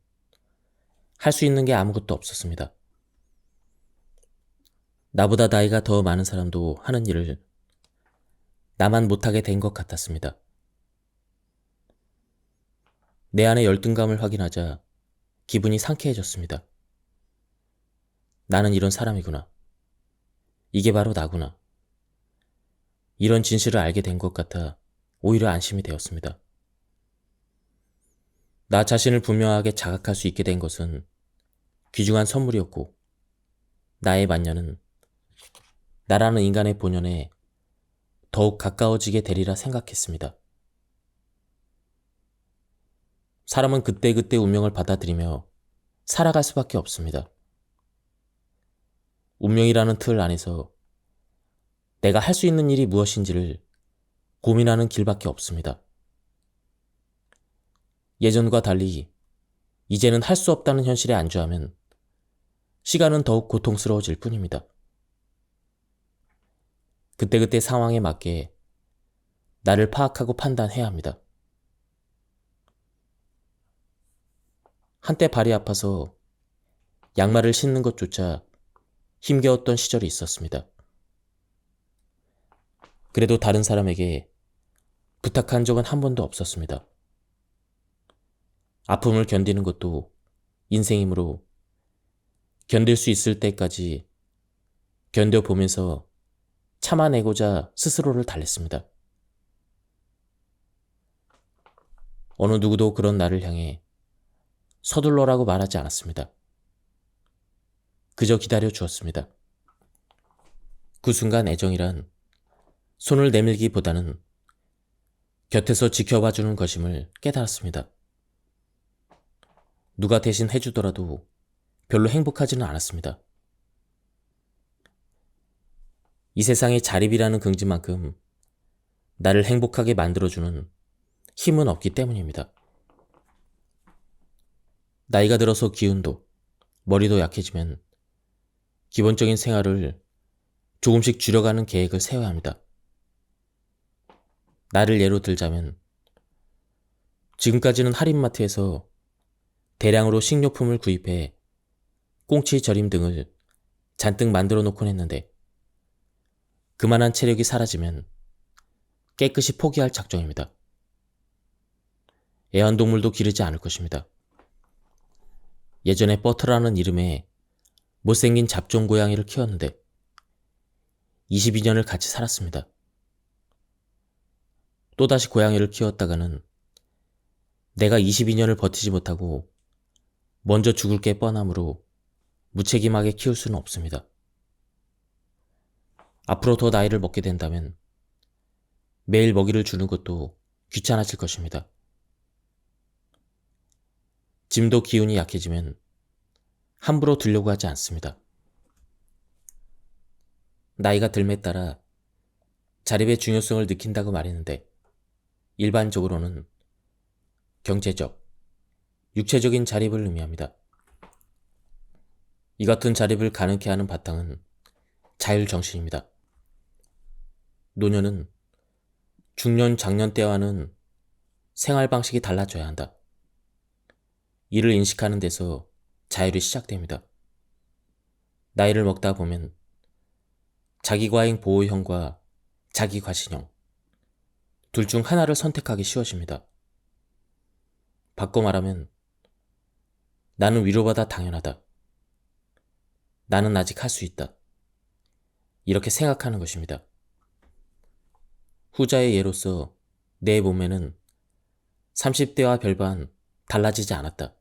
할 수 있는 게 아무것도 없었습니다. 나보다 나이가 더 많은 사람도 하는 일을 나만 못하게 된 것 같았습니다. 내 안의 열등감을 확인하자 기분이 상쾌해졌습니다. 나는 이런 사람이구나. 이게 바로 나구나. 이런 진실을 알게 된 것 같아 오히려 안심이 되었습니다. 나 자신을 분명하게 자각할 수 있게 된 것은 귀중한 선물이었고 나의 만년은 나라는 인간의 본연에 더욱 가까워지게 되리라 생각했습니다. 사람은 그때그때 운명을 받아들이며 살아갈 수밖에 없습니다. 운명이라는 틀 안에서 내가 할 수 있는 일이 무엇인지를 고민하는 길밖에 없습니다. 예전과 달리 이제는 할 수 없다는 현실에 안주하면 시간은 더욱 고통스러워질 뿐입니다. 그때그때 상황에 맞게 나를 파악하고 판단해야 합니다. 한때 발이 아파서 양말을 신는 것조차 힘겨웠던 시절이 있었습니다. 그래도 다른 사람에게 부탁한 적은 한 번도 없었습니다. 아픔을 견디는 것도 인생이므로 견딜 수 있을 때까지 견뎌보면서 참아내고자 스스로를 달랬습니다. 어느 누구도 그런 나를 향해 서둘러라고 말하지 않았습니다. 그저 기다려 주었습니다. 그 순간 애정이란 손을 내밀기보다는 곁에서 지켜봐주는 것임을 깨달았습니다. 누가 대신 해주더라도 별로 행복하지는 않았습니다. 이 세상에 자립이라는 긍지만큼 나를 행복하게 만들어주는 힘은 없기 때문입니다. 나이가 들어서 기운도, 머리도 약해지면 기본적인 생활을 조금씩 줄여가는 계획을 세워야 합니다. 나를 예로 들자면 지금까지는 할인마트에서 대량으로 식료품을 구입해 꽁치 절임 등을 잔뜩 만들어 놓곤 했는데 그만한 체력이 사라지면 깨끗이 포기할 작정입니다. 애완동물도 기르지 않을 것입니다. 예전에 버터라는 이름의 못생긴 잡종 고양이를 키웠는데 22년을 같이 살았습니다. 또다시 고양이를 키웠다가는 내가 22년을 버티지 못하고 먼저 죽을 게 뻔하므로 무책임하게 키울 수는 없습니다. 앞으로 더 나이를 먹게 된다면 매일 먹이를 주는 것도 귀찮아질 것입니다. 짐도 기운이 약해지면 함부로 들려고 하지 않습니다. 나이가 들매 따라 자립의 중요성을 느낀다고 말했는데 일반적으로는 경제적, 육체적인 자립을 의미합니다. 이 같은 자립을 가능케 하는 바탕은 자율정신입니다. 노년은 중년, 장년 때와는 생활 방식이 달라져야 한다. 이를 인식하는 데서 자율이 시작됩니다. 나이를 먹다 보면 자기과잉 보호형과 자기과신형, 둘 중 하나를 선택하기 쉬워집니다. 바꿔 말하면 나는 위로받아 당연하다. 나는 아직 할 수 있다. 이렇게 생각하는 것입니다. 후자의 예로서 내 몸매는 30대와 별반 달라지지 않았다.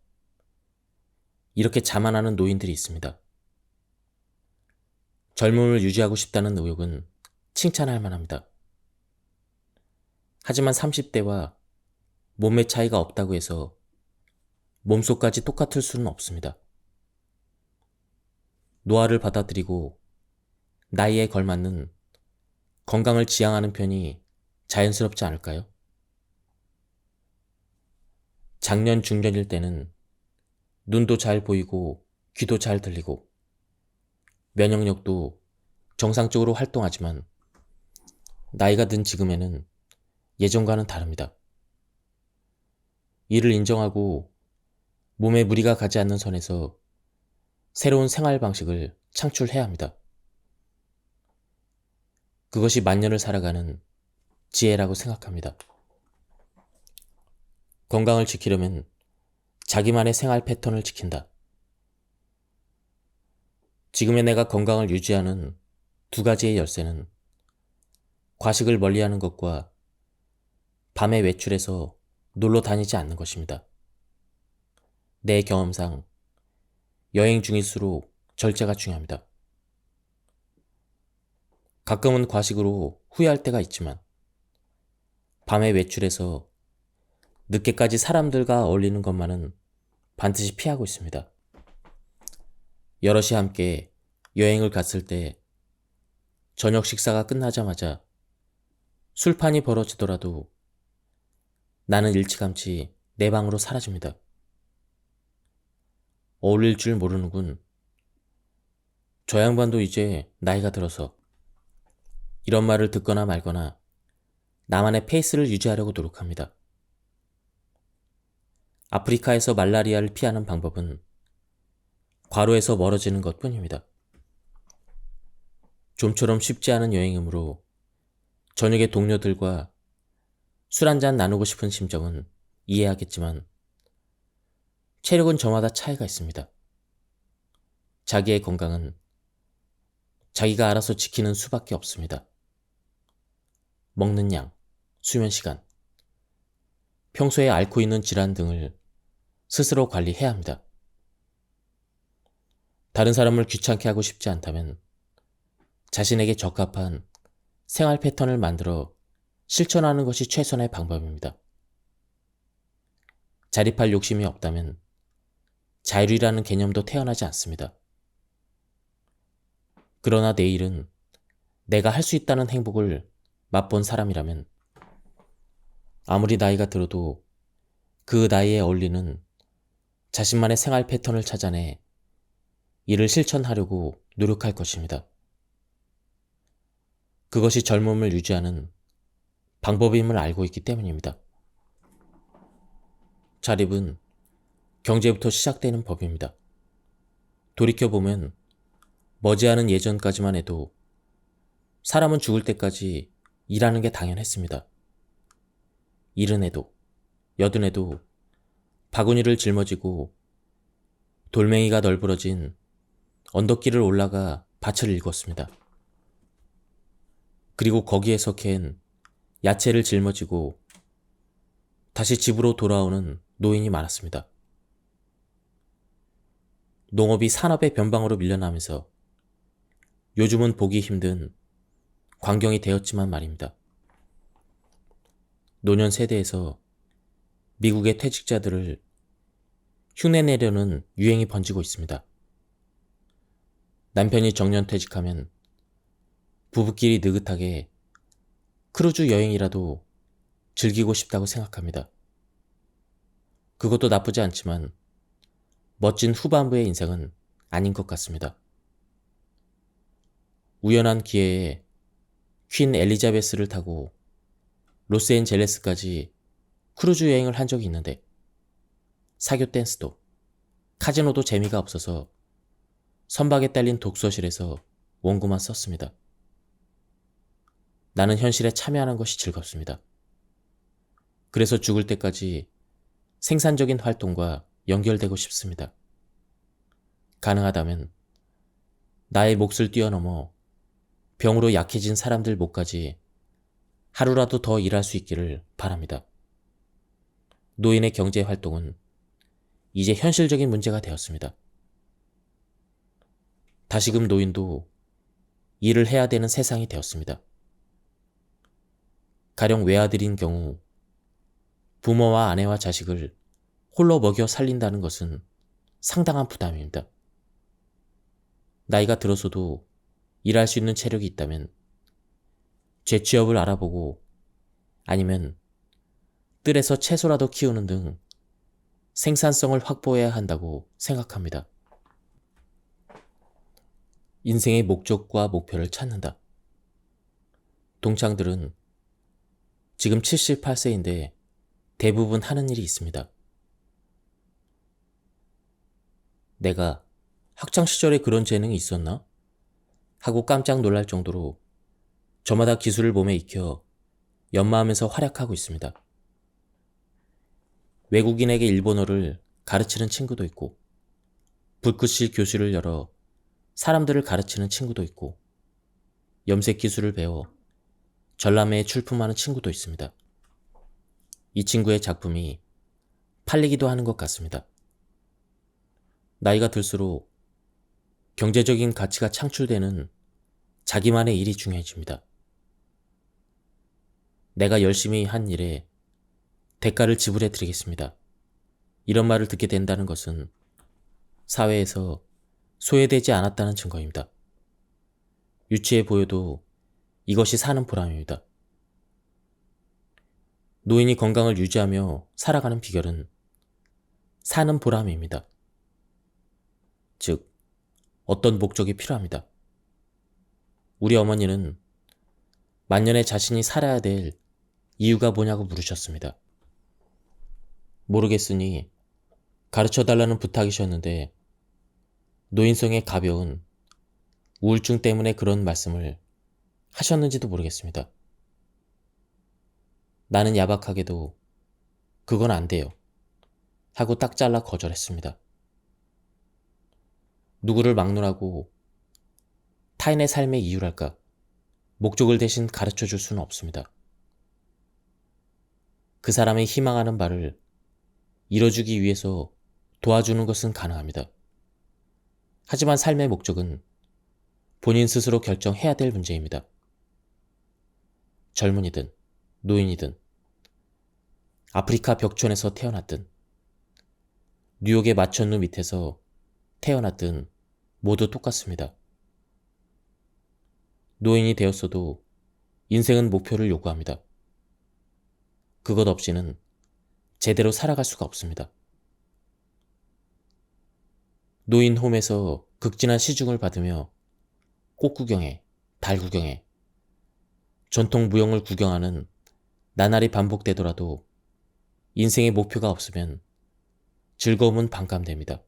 이렇게 자만하는 노인들이 있습니다. 젊음을 유지하고 싶다는 의욕은 칭찬할 만합니다. 하지만 30대와 몸매 차이가 없다고 해서 몸속까지 똑같을 수는 없습니다. 노화를 받아들이고 나이에 걸맞는 건강을 지향하는 편이 자연스럽지 않을까요? 장년, 중년일 때는 눈도 잘 보이고 귀도 잘 들리고 면역력도 정상적으로 활동하지만 나이가 든 지금에는 예전과는 다릅니다. 이를 인정하고 몸에 무리가 가지 않는 선에서 새로운 생활 방식을 창출해야 합니다. 그것이 만년을 살아가는 지혜라고 생각합니다. 건강을 지키려면 자기만의 생활 패턴을 지킨다. 지금의 내가 건강을 유지하는 두 가지의 열쇠는 과식을 멀리하는 것과 밤에 외출해서 놀러 다니지 않는 것입니다. 내 경험상 여행 중일수록 절제가 중요합니다. 가끔은 과식으로 후회할 때가 있지만 밤에 외출해서 늦게까지 사람들과 어울리는 것만은 반드시 피하고 있습니다. 여럿이 함께 여행을 갔을 때 저녁 식사가 끝나자마자 술판이 벌어지더라도 나는 일찌감치 내 방으로 사라집니다. 어울릴 줄 모르는군. 저 양반도 이제 나이가 들어서 이런 말을 듣거나 말거나 나만의 페이스를 유지하려고 노력합니다. 아프리카에서 말라리아를 피하는 방법은 과로에서 멀어지는 것 뿐입니다. 좀처럼 쉽지 않은 여행이므로 저녁에 동료들과 술 한잔 나누고 싶은 심정은 이해하겠지만 체력은 저마다 차이가 있습니다. 자기의 건강은 자기가 알아서 지키는 수밖에 없습니다. 먹는 양, 수면 시간, 평소에 앓고 있는 질환 등을 스스로 관리해야 합니다. 다른 사람을 귀찮게 하고 싶지 않다면 자신에게 적합한 생활 패턴을 만들어 실천하는 것이 최선의 방법입니다. 자립할 욕심이 없다면 자율이라는 개념도 태어나지 않습니다. 그러나 내일은 내가 할 수 있다는 행복을 맛본 사람이라면 아무리 나이가 들어도 그 나이에 어울리는 자신만의 생활 패턴을 찾아내 이를 실천하려고 노력할 것입니다. 그것이 젊음을 유지하는 방법임을 알고 있기 때문입니다. 자립은 경제부터 시작되는 법입니다. 돌이켜보면 머지않은 예전까지만 해도 사람은 죽을 때까지 일하는 게 당연했습니다. 이른 해도 여든 해도 바구니를 짊어지고 돌멩이가 널브러진 언덕길을 올라가 밭을 일궜습니다. 그리고 거기에서 캔 야채를 짊어지고 다시 집으로 돌아오는 노인이 많았습니다. 농업이 산업의 변방으로 밀려나면서 요즘은 보기 힘든 광경이 되었지만 말입니다. 노년 세대에서 미국의 퇴직자들을 흉내내려는 유행이 번지고 있습니다. 남편이 정년퇴직하면 부부끼리 느긋하게 크루즈 여행이라도 즐기고 싶다고 생각합니다. 그것도 나쁘지 않지만 멋진 후반부의 인생은 아닌 것 같습니다. 우연한 기회에 퀸 엘리자베스를 타고 로스앤젤레스까지 크루즈 여행을 한 적이 있는데 사교 댄스도 카지노도 재미가 없어서 선박에 딸린 독서실에서 원고만 썼습니다. 나는 현실에 참여하는 것이 즐겁습니다. 그래서 죽을 때까지 생산적인 활동과 연결되고 싶습니다. 가능하다면 나의 몫을 뛰어넘어 병으로 약해진 사람들 목까지 하루라도 더 일할 수 있기를 바랍니다. 노인의 경제 활동은 이제 현실적인 문제가 되었습니다. 다시금 노인도 일을 해야 되는 세상이 되었습니다. 가령 외아들인 경우 부모와 아내와 자식을 홀로 먹여 살린다는 것은 상당한 부담입니다. 나이가 들어서도 일할 수 있는 체력이 있다면 재취업을 알아보고 아니면 뜰에서 채소라도 키우는 등 생산성을 확보해야 한다고 생각합니다. 인생의 목적과 목표를 찾는다. 동창들은 지금 78세인데 대부분 하는 일이 있습니다. 내가 학창시절에 그런 재능이 있었나? 하고 깜짝 놀랄 정도로 저마다 기술을 몸에 익혀 연마하면서 활약하고 있습니다. 외국인에게 일본어를 가르치는 친구도 있고 붓글씨 교실을 열어 사람들을 가르치는 친구도 있고 염색 기술을 배워 전람회에 출품하는 친구도 있습니다. 이 친구의 작품이 팔리기도 하는 것 같습니다. 나이가 들수록 경제적인 가치가 창출되는 자기만의 일이 중요해집니다. 내가 열심히 한 일에 대가를 지불해 드리겠습니다. 이런 말을 듣게 된다는 것은 사회에서 소외되지 않았다는 증거입니다. 유치해 보여도 이것이 사는 보람입니다. 노인이 건강을 유지하며 살아가는 비결은 사는 보람입니다. 즉, 어떤 목적이 필요합니다. 우리 어머니는 만년에 자신이 살아야 될 이유가 뭐냐고 물으셨습니다. 모르겠으니 가르쳐달라는 부탁이셨는데 노인성의 가벼운 우울증 때문에 그런 말씀을 하셨는지도 모르겠습니다. 나는 야박하게도 그건 안 돼요 하고 딱 잘라 거절했습니다. 누구를 막론하고 타인의 삶의 이유랄까 목적을 대신 가르쳐 줄 수는 없습니다. 그 사람이 희망하는 바를 이뤄주기 위해서 도와주는 것은 가능합니다. 하지만 삶의 목적은 본인 스스로 결정해야 될 문제입니다. 젊은이든 노인이든 아프리카 벽촌에서 태어났든 뉴욕의 마천루 밑에서 태어났든 모두 똑같습니다. 노인이 되었어도 인생은 목표를 요구합니다. 그것 없이는 제대로 살아갈 수가 없습니다. 노인홈에서 극진한 시중을 받으며 꽃 구경에, 달 구경에, 전통 무용을 구경하는 나날이 반복되더라도 인생의 목표가 없으면 즐거움은 반감됩니다.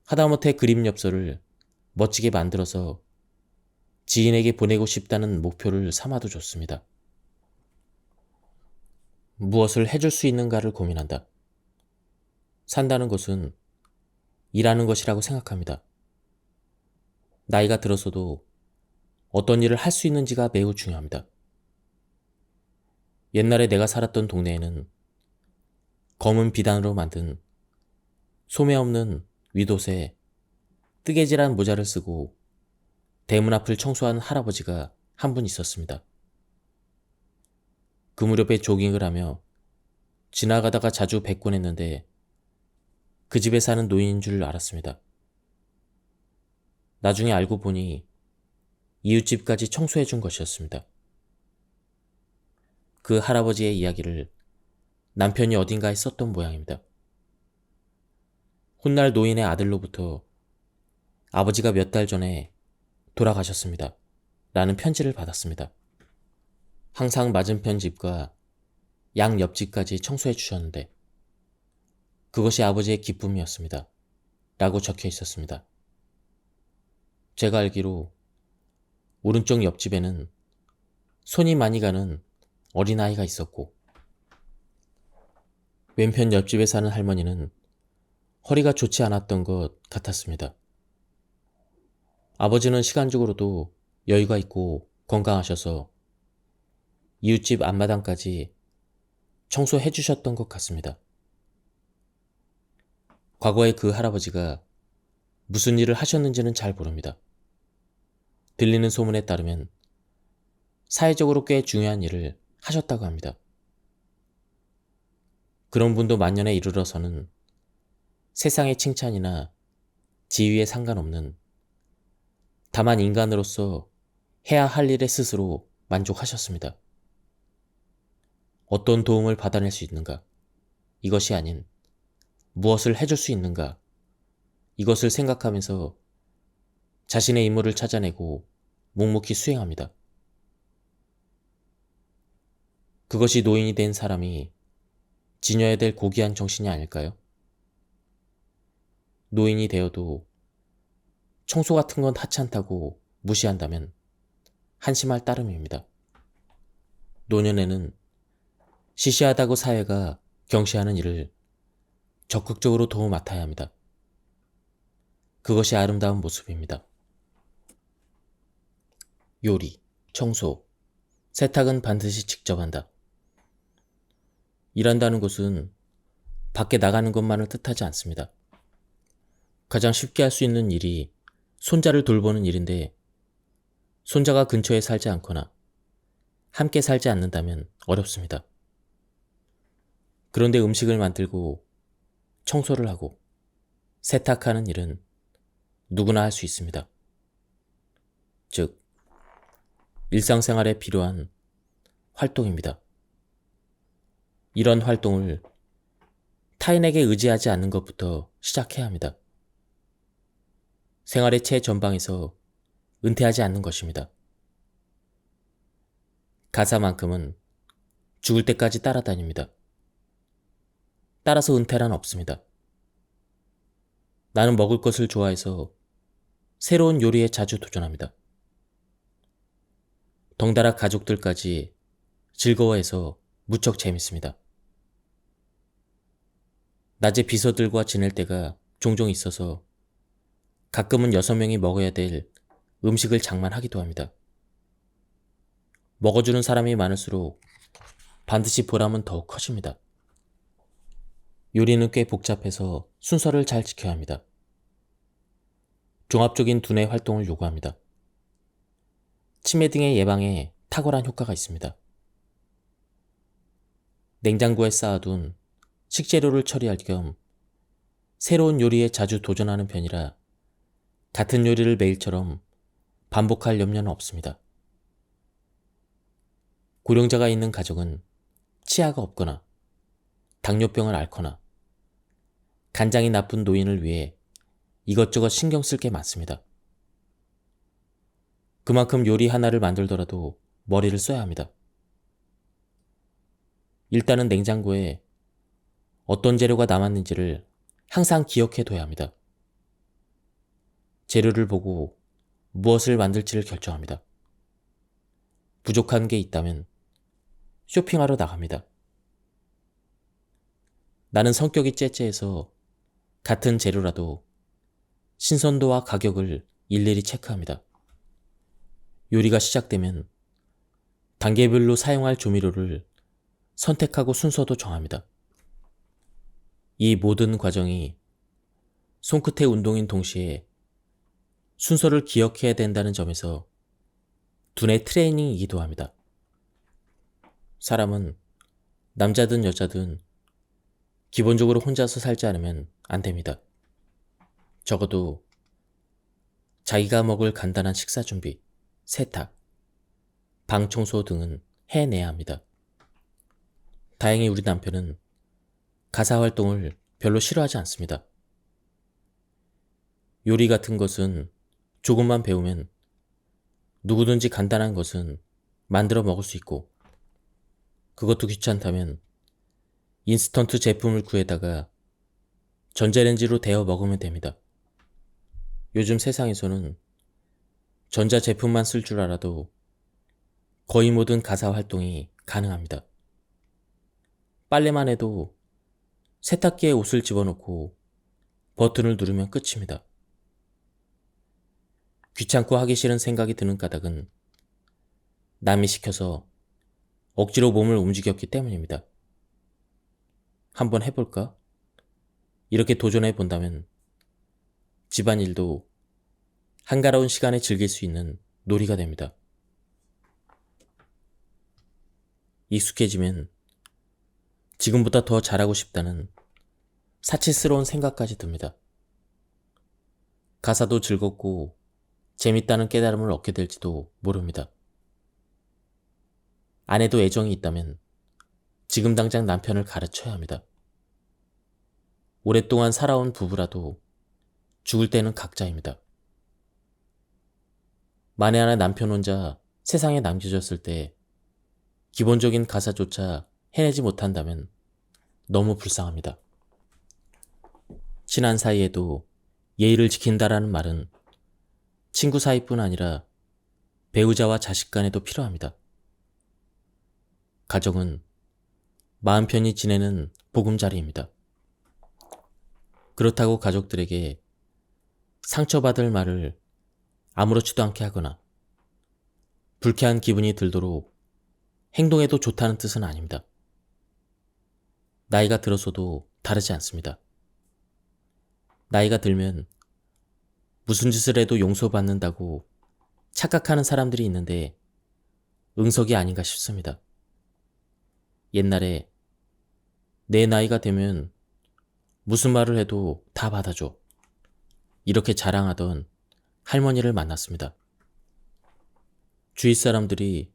하다못해 그림 엽서를 멋지게 만들어서 지인에게 보내고 싶다는 목표를 삼아도 좋습니다. 무엇을 해줄 수 있는가를 고민한다. 산다는 것은 일하는 것이라고 생각합니다. 나이가 들어서도 어떤 일을 할 수 있는지가 매우 중요합니다. 옛날에 내가 살았던 동네에는 검은 비단으로 만든 소매 없는 윗옷에 뜨개질한 모자를 쓰고 대문 앞을 청소한 할아버지가 한 분 있었습니다. 그 무렵에 조깅을 하며 지나가다가 자주 뵙곤 했는데 그 집에 사는 노인인 줄 알았습니다. 나중에 알고 보니 이웃집까지 청소해 준 것이었습니다. 그 할아버지의 이야기를 남편이 어딘가에 썼던 모양입니다. 훗날 노인의 아들로부터 아버지가 몇 달 전에 돌아가셨습니다. 라는 편지를 받았습니다. 항상 맞은편 집과 양 옆집까지 청소해 주셨는데 그것이 아버지의 기쁨이었습니다. 라고 적혀 있었습니다. 제가 알기로 오른쪽 옆집에는 손이 많이 가는 어린아이가 있었고 왼편 옆집에 사는 할머니는 허리가 좋지 않았던 것 같았습니다. 아버지는 시간적으로도 여유가 있고 건강하셔서 이웃집 앞마당까지 청소해 주셨던 것 같습니다. 과거에 그 할아버지가 무슨 일을 하셨는지는 잘 모릅니다. 들리는 소문에 따르면 사회적으로 꽤 중요한 일을 하셨다고 합니다. 그런 분도 만년에 이르러서는 세상의 칭찬이나 지위에 상관없는 다만 인간으로서 해야 할 일에 스스로 만족하셨습니다. 어떤 도움을 받아낼 수 있는가? 이것이 아닌 무엇을 해줄 수 있는가? 이것을 생각하면서 자신의 임무를 찾아내고 묵묵히 수행합니다. 그것이 노인이 된 사람이 지녀야 될 고귀한 정신이 아닐까요? 노인이 되어도 청소 같은 건 하찮다고 무시한다면 한심할 따름입니다. 노년에는 시시하다고 사회가 경시하는 일을 적극적으로 도움 맡아야 합니다. 그것이 아름다운 모습입니다. 요리, 청소, 세탁은 반드시 직접 한다. 일한다는 것은 밖에 나가는 것만을 뜻하지 않습니다. 가장 쉽게 할 수 있는 일이 손자를 돌보는 일인데 손자가 근처에 살지 않거나 함께 살지 않는다면 어렵습니다. 그런데 음식을 만들고 청소를 하고 세탁하는 일은 누구나 할 수 있습니다. 즉, 일상생활에 필요한 활동입니다. 이런 활동을 타인에게 의지하지 않는 것부터 시작해야 합니다. 생활의 최전방에서 은퇴하지 않는 것입니다. 가사만큼은 죽을 때까지 따라다닙니다. 따라서 은퇴란 없습니다. 나는 먹을 것을 좋아해서 새로운 요리에 자주 도전합니다. 덩달아 가족들까지 즐거워해서 무척 재밌습니다. 낮에 비서들과 지낼 때가 종종 있어서 가끔은 6명이 먹어야 될 음식을 장만하기도 합니다. 먹어주는 사람이 많을수록 반드시 보람은 더욱 커집니다. 요리는 꽤 복잡해서 순서를 잘 지켜야 합니다. 종합적인 두뇌 활동을 요구합니다. 치매 등의 예방에 탁월한 효과가 있습니다. 냉장고에 쌓아둔 식재료를 처리할 겸 새로운 요리에 자주 도전하는 편이라 같은 요리를 매일처럼 반복할 염려는 없습니다. 고령자가 있는 가정은 치아가 없거나 당뇨병을 앓거나 간장이 나쁜 노인을 위해 이것저것 신경 쓸 게 많습니다. 그만큼 요리 하나를 만들더라도 머리를 써야 합니다. 일단은 냉장고에 어떤 재료가 남았는지를 항상 기억해 둬야 합니다. 재료를 보고 무엇을 만들지를 결정합니다. 부족한 게 있다면 쇼핑하러 나갑니다. 나는 성격이 째째해서 같은 재료라도 신선도와 가격을 일일이 체크합니다. 요리가 시작되면 단계별로 사용할 조미료를 선택하고 순서도 정합니다. 이 모든 과정이 손끝의 운동인 동시에 순서를 기억해야 된다는 점에서 두뇌 트레이닝이기도 합니다. 사람은 남자든 여자든 기본적으로 혼자서 살지 않으면 안 됩니다. 적어도 자기가 먹을 간단한 식사 준비, 세탁, 방 청소 등은 해내야 합니다. 다행히 우리 남편은 가사 활동을 별로 싫어하지 않습니다. 요리 같은 것은 조금만 배우면 누구든지 간단한 것은 만들어 먹을 수 있고, 그것도 귀찮다면 인스턴트 제품을 구해다가 전자레인지로 데워 먹으면 됩니다. 요즘 세상에서는 전자제품만 쓸 줄 알아도 거의 모든 가사 활동이 가능합니다. 빨래만 해도 세탁기에 옷을 집어넣고 버튼을 누르면 끝입니다. 귀찮고 하기 싫은 생각이 드는 까닭은 남이 시켜서 억지로 몸을 움직였기 때문입니다. 한번 해볼까? 이렇게 도전해 본다면 집안일도 한가로운 시간에 즐길 수 있는 놀이가 됩니다. 익숙해지면 지금보다 더 잘하고 싶다는 사치스러운 생각까지 듭니다. 가사도 즐겁고 재밌다는 깨달음을 얻게 될지도 모릅니다. 아내도 애정이 있다면 지금 당장 남편을 가르쳐야 합니다. 오랫동안 살아온 부부라도 죽을 때는 각자입니다. 만에 하나 남편 혼자 세상에 남겨졌을 때 기본적인 가사조차 해내지 못한다면 너무 불쌍합니다. 친한 사이에도 예의를 지킨다라는 말은 친구 사이뿐 아니라 배우자와 자식 간에도 필요합니다. 가정은 마음 편히 지내는 보금자리입니다. 그렇다고 가족들에게 상처받을 말을 아무렇지도 않게 하거나 불쾌한 기분이 들도록 행동해도 좋다는 뜻은 아닙니다. 나이가 들어서도 다르지 않습니다. 나이가 들면 무슨 짓을 해도 용서받는다고 착각하는 사람들이 있는데 응석이 아닌가 싶습니다. 옛날에 내 나이가 되면 무슨 말을 해도 다 받아줘. 이렇게 자랑하던 할머니를 만났습니다. 주위 사람들이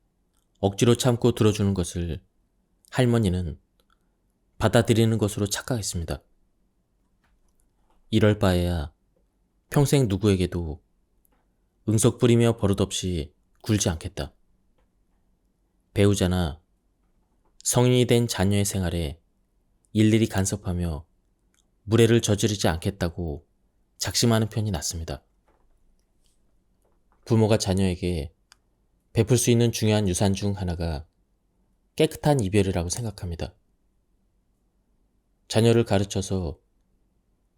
억지로 참고 들어주는 것을 할머니는 받아들이는 것으로 착각했습니다. 이럴 바에야 평생 누구에게도 응석 부리며 버릇없이 굴지 않겠다. 배우자나 성인이 된 자녀의 생활에 일일이 간섭하며 무례를 저지르지 않겠다고 작심하는 편이 낫습니다. 부모가 자녀에게 베풀 수 있는 중요한 유산 중 하나가 깨끗한 이별이라고 생각합니다. 자녀를 가르쳐서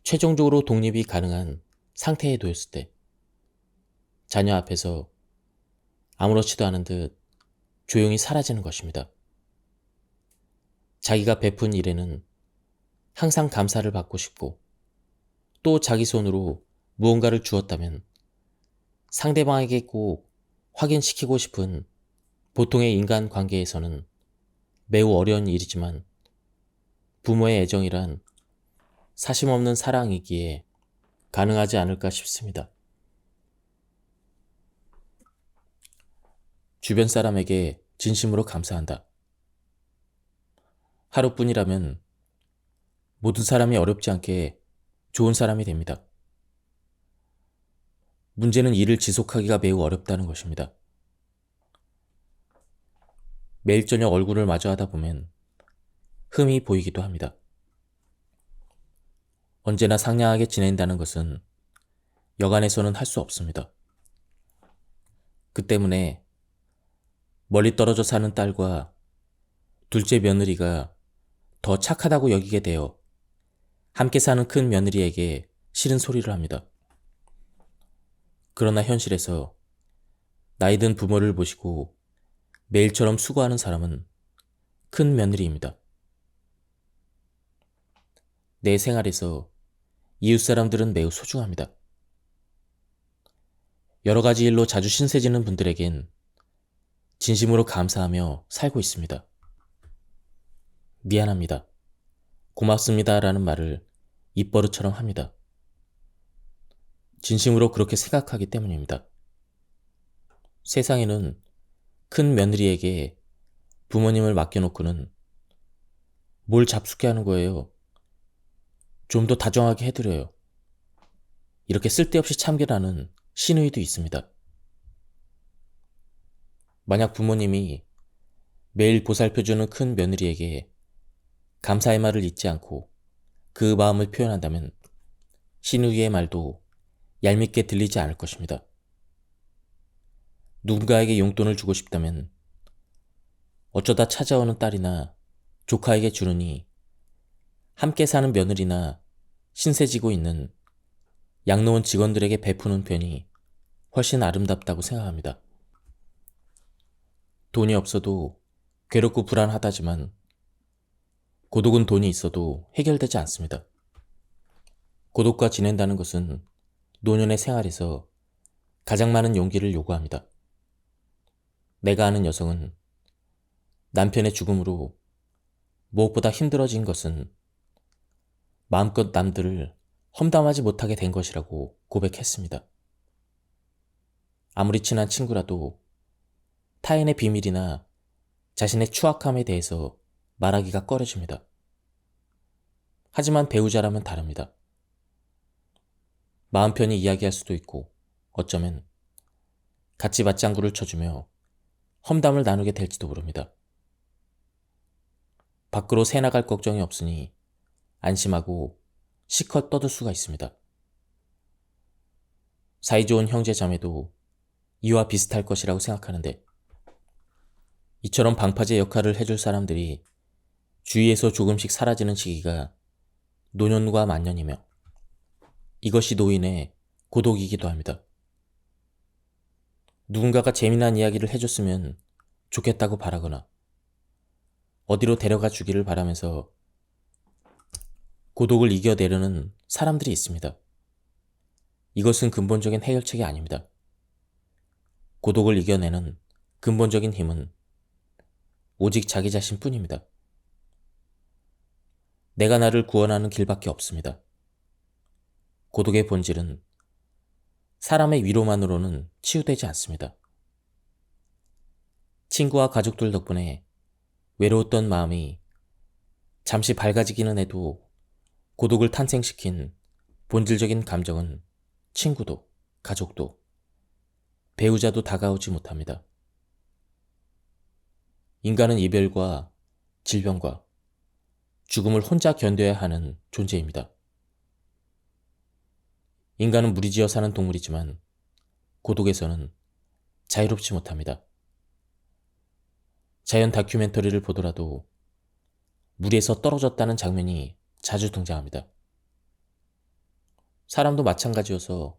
최종적으로 독립이 가능한 상태에 놓였을 때 자녀 앞에서 아무렇지도 않은 듯 조용히 사라지는 것입니다. 자기가 베푼 일에는 항상 감사를 받고 싶고 또 자기 손으로 무언가를 주었다면 상대방에게 꼭 확인시키고 싶은 보통의 인간 관계에서는 매우 어려운 일이지만 부모의 애정이란 사심없는 사랑이기에 가능하지 않을까 싶습니다. 주변 사람에게 진심으로 감사한다. 하루뿐이라면 모든 사람이 어렵지 않게 좋은 사람이 됩니다. 문제는 이를 지속하기가 매우 어렵다는 것입니다. 매일 저녁 얼굴을 마주하다 보면 흠이 보이기도 합니다. 언제나 상냥하게 지낸다는 것은 여간에서는 할 수 없습니다. 그 때문에 멀리 떨어져 사는 딸과 둘째 며느리가 더 착하다고 여기게 되어 함께 사는 큰 며느리에게 싫은 소리를 합니다. 그러나 현실에서 나이든 부모를 모시고 매일처럼 수고하는 사람은 큰 며느리입니다. 내 생활에서 이웃 사람들은 매우 소중합니다. 여러 가지 일로 자주 신세지는 분들에겐 진심으로 감사하며 살고 있습니다. 미안합니다. 고맙습니다 라는 말을 입버릇처럼 합니다. 진심으로 그렇게 생각하기 때문입니다. 세상에는 큰 며느리에게 부모님을 맡겨놓고는 뭘 잡숫게 하는 거예요. 좀 더 다정하게 해드려요. 이렇게 쓸데없이 참견하는 시누이도 있습니다. 만약 부모님이 매일 보살펴주는 큰 며느리에게 감사의 말을 잊지 않고 그 마음을 표현한다면 시누이의 말도 얄밉게 들리지 않을 것입니다. 누군가에게 용돈을 주고 싶다면 어쩌다 찾아오는 딸이나 조카에게 주느니 함께 사는 며느리나 신세지고 있는 양로원 직원들에게 베푸는 편이 훨씬 아름답다고 생각합니다. 돈이 없어도 괴롭고 불안하다지만 고독은 돈이 있어도 해결되지 않습니다. 고독과 지낸다는 것은 노년의 생활에서 가장 많은 용기를 요구합니다. 내가 아는 여성은 남편의 죽음으로 무엇보다 힘들어진 것은 마음껏 남들을 험담하지 못하게 된 것이라고 고백했습니다. 아무리 친한 친구라도 타인의 비밀이나 자신의 추악함에 대해서 말하기가 꺼려집니다. 하지만 배우자라면 다릅니다. 마음 편히 이야기할 수도 있고 어쩌면 같이 맞장구를 쳐주며 험담을 나누게 될지도 모릅니다. 밖으로 새나갈 걱정이 없으니 안심하고 실컷 떠들 수가 있습니다. 사이좋은 형제 자매도 이와 비슷할 것이라고 생각하는데 이처럼 방파제 역할을 해줄 사람들이 주위에서 조금씩 사라지는 시기가 노년과 만년이며 이것이 노인의 고독이기도 합니다. 누군가가 재미난 이야기를 해줬으면 좋겠다고 바라거나 어디로 데려가 주기를 바라면서 고독을 이겨내려는 사람들이 있습니다. 이것은 근본적인 해결책이 아닙니다. 고독을 이겨내는 근본적인 힘은 오직 자기 자신뿐입니다. 내가 나를 구원하는 길밖에 없습니다. 고독의 본질은 사람의 위로만으로는 치유되지 않습니다. 친구와 가족들 덕분에 외로웠던 마음이 잠시 밝아지기는 해도 고독을 탄생시킨 본질적인 감정은 친구도, 가족도, 배우자도 다가오지 못합니다. 인간은 이별과 질병과 죽음을 혼자 견뎌야 하는 존재입니다. 인간은 무리지어 사는 동물이지만 고독에서는 자유롭지 못합니다. 자연 다큐멘터리를 보더라도 물에서 떨어졌다는 장면이 자주 등장합니다. 사람도 마찬가지여서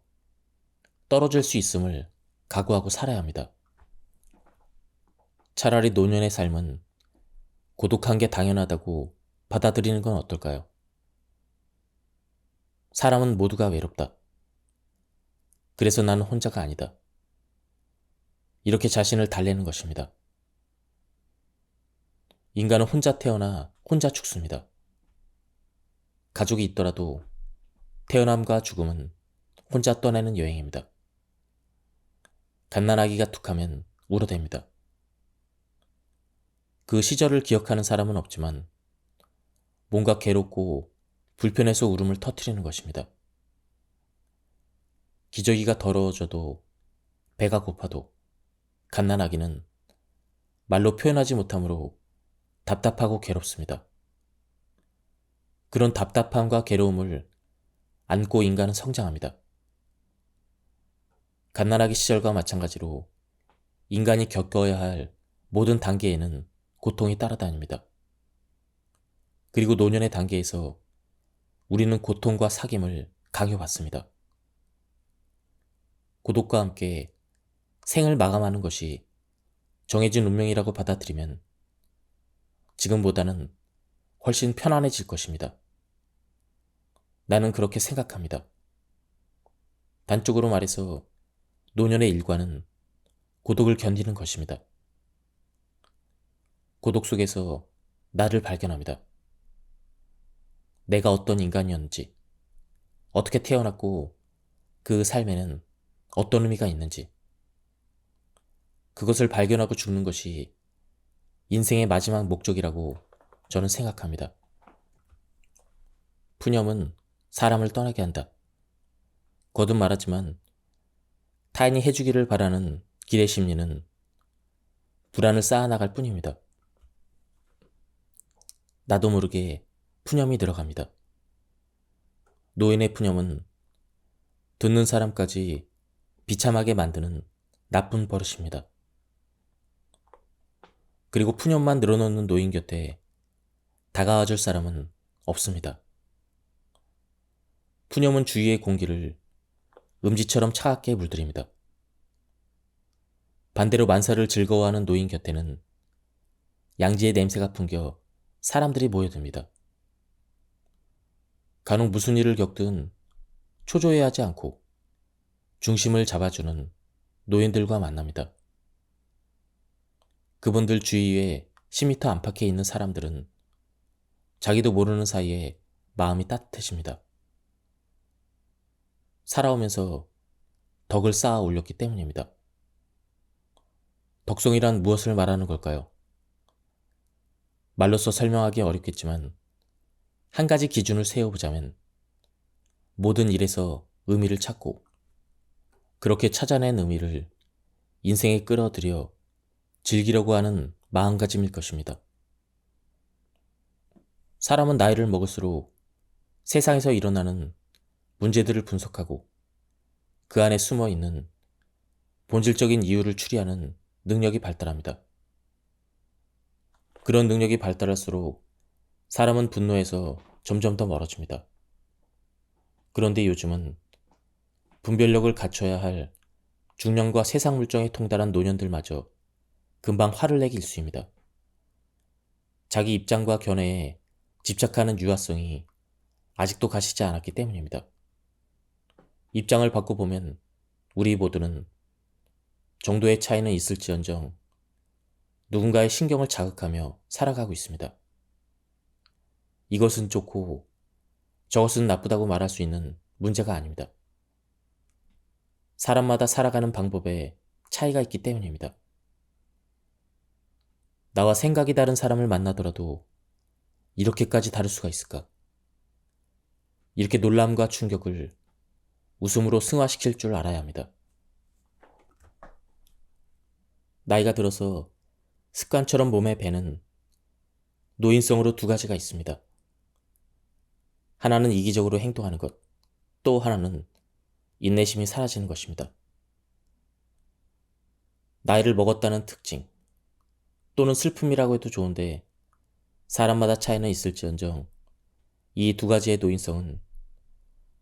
떨어질 수 있음을 각오하고 살아야 합니다. 차라리 노년의 삶은 고독한 게 당연하다고 받아들이는 건 어떨까요? 사람은 모두가 외롭다. 그래서 나는 혼자가 아니다. 이렇게 자신을 달래는 것입니다. 인간은 혼자 태어나 혼자 죽습니다. 가족이 있더라도 태어남과 죽음은 혼자 떠나는 여행입니다. 갓난아기가 툭하면 울어댑니다. 그 시절을 기억하는 사람은 없지만 뭔가 괴롭고 불편해서 울음을 터뜨리는 것입니다. 기저귀가 더러워져도 배가 고파도 갓난아기는 말로 표현하지 못하므로 답답하고 괴롭습니다. 그런 답답함과 괴로움을 안고 인간은 성장합니다. 갓난아기 시절과 마찬가지로 인간이 겪어야 할 모든 단계에는 고통이 따라다닙니다. 그리고 노년의 단계에서 우리는 고통과 사귐을 강요받습니다. 고독과 함께 생을 마감하는 것이 정해진 운명이라고 받아들이면 지금보다는 훨씬 편안해질 것입니다. 나는 그렇게 생각합니다. 단적으로 말해서 노년의 일과는 고독을 견디는 것입니다. 고독 속에서 나를 발견합니다. 내가 어떤 인간이었는지, 어떻게 태어났고 그 삶에는 어떤 의미가 있는지, 그것을 발견하고 죽는 것이 인생의 마지막 목적이라고 저는 생각합니다. 푸념은 사람을 떠나게 한다. 거듭 말하지만 타인이 해주기를 바라는 기대 심리는 불안을 쌓아나갈 뿐입니다. 나도 모르게 푸념이 들어갑니다. 노인의 푸념은 듣는 사람까지 비참하게 만드는 나쁜 버릇입니다. 그리고 푸념만 늘어놓는 노인 곁에 다가와줄 사람은 없습니다. 푸념은 주위의 공기를 음지처럼 차갑게 물들입니다. 반대로 만사를 즐거워하는 노인 곁에는 양지의 냄새가 풍겨 사람들이 모여듭니다. 간혹 무슨 일을 겪든 초조해하지 않고 중심을 잡아주는 노인들과 만납니다. 그분들 주위에 10m 안팎에 있는 사람들은 자기도 모르는 사이에 마음이 따뜻해집니다. 살아오면서 덕을 쌓아 올렸기 때문입니다. 덕성이란 무엇을 말하는 걸까요? 말로써 설명하기 어렵겠지만 한 가지 기준을 세워보자면 모든 일에서 의미를 찾고 그렇게 찾아낸 의미를 인생에 끌어들여 즐기려고 하는 마음가짐일 것입니다. 사람은 나이를 먹을수록 세상에서 일어나는 문제들을 분석하고 그 안에 숨어 있는 본질적인 이유를 추리하는 능력이 발달합니다. 그런 능력이 발달할수록 사람은 분노에서 점점 더 멀어집니다. 그런데 요즘은 분별력을 갖춰야 할 중년과 세상 물정에 통달한 노년들마저 금방 화를 내기 일쑤입니다. 자기 입장과 견해에 집착하는 유아성이 아직도 가시지 않았기 때문입니다. 입장을 바꿔보면 우리 모두는 정도의 차이는 있을지언정 누군가의 신경을 자극하며 살아가고 있습니다. 이것은 좋고 저것은 나쁘다고 말할 수 있는 문제가 아닙니다. 사람마다 살아가는 방법에 차이가 있기 때문입니다. 나와 생각이 다른 사람을 만나더라도 이렇게까지 다를 수가 있을까? 이렇게 놀람과 충격을 웃음으로 승화시킬 줄 알아야 합니다. 나이가 들어서 습관처럼 몸에 배는 노인성으로 두 가지가 있습니다. 하나는 이기적으로 행동하는 것, 또 하나는 인내심이 사라지는 것입니다. 나이를 먹었다는 특징, 또는 슬픔이라고 해도 좋은데 사람마다 차이는 있을지언정 이 두 가지의 노인성은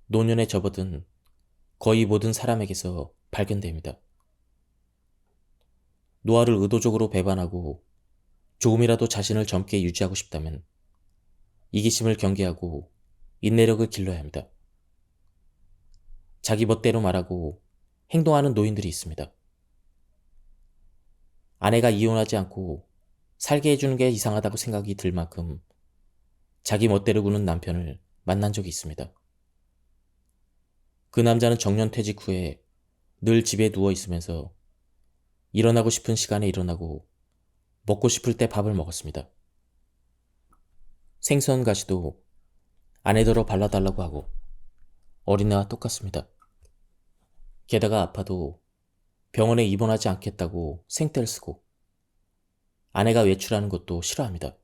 노년에 접어든 거의 모든 사람에게서 발견됩니다. 노화를 의도적으로 배반하고 조금이라도 자신을 젊게 유지하고 싶다면 이기심을 경계하고 인내력을 길러야 합니다. 자기 멋대로 말하고 행동하는 노인들이 있습니다. 아내가 이혼하지 않고 살게 해주는 게 이상하다고 생각이 들 만큼 자기 멋대로 구는 남편을 만난 적이 있습니다. 그 남자는 정년퇴직 후에 늘 집에 누워 있으면서 일어나고 싶은 시간에 일어나고 먹고 싶을 때 밥을 먹었습니다. 생선 가시도 아내더러 발라달라고 하고 어린애와 똑같습니다. 게다가 아파도 병원에 입원하지 않겠다고 생떼를 쓰고 아내가 외출하는 것도 싫어합니다.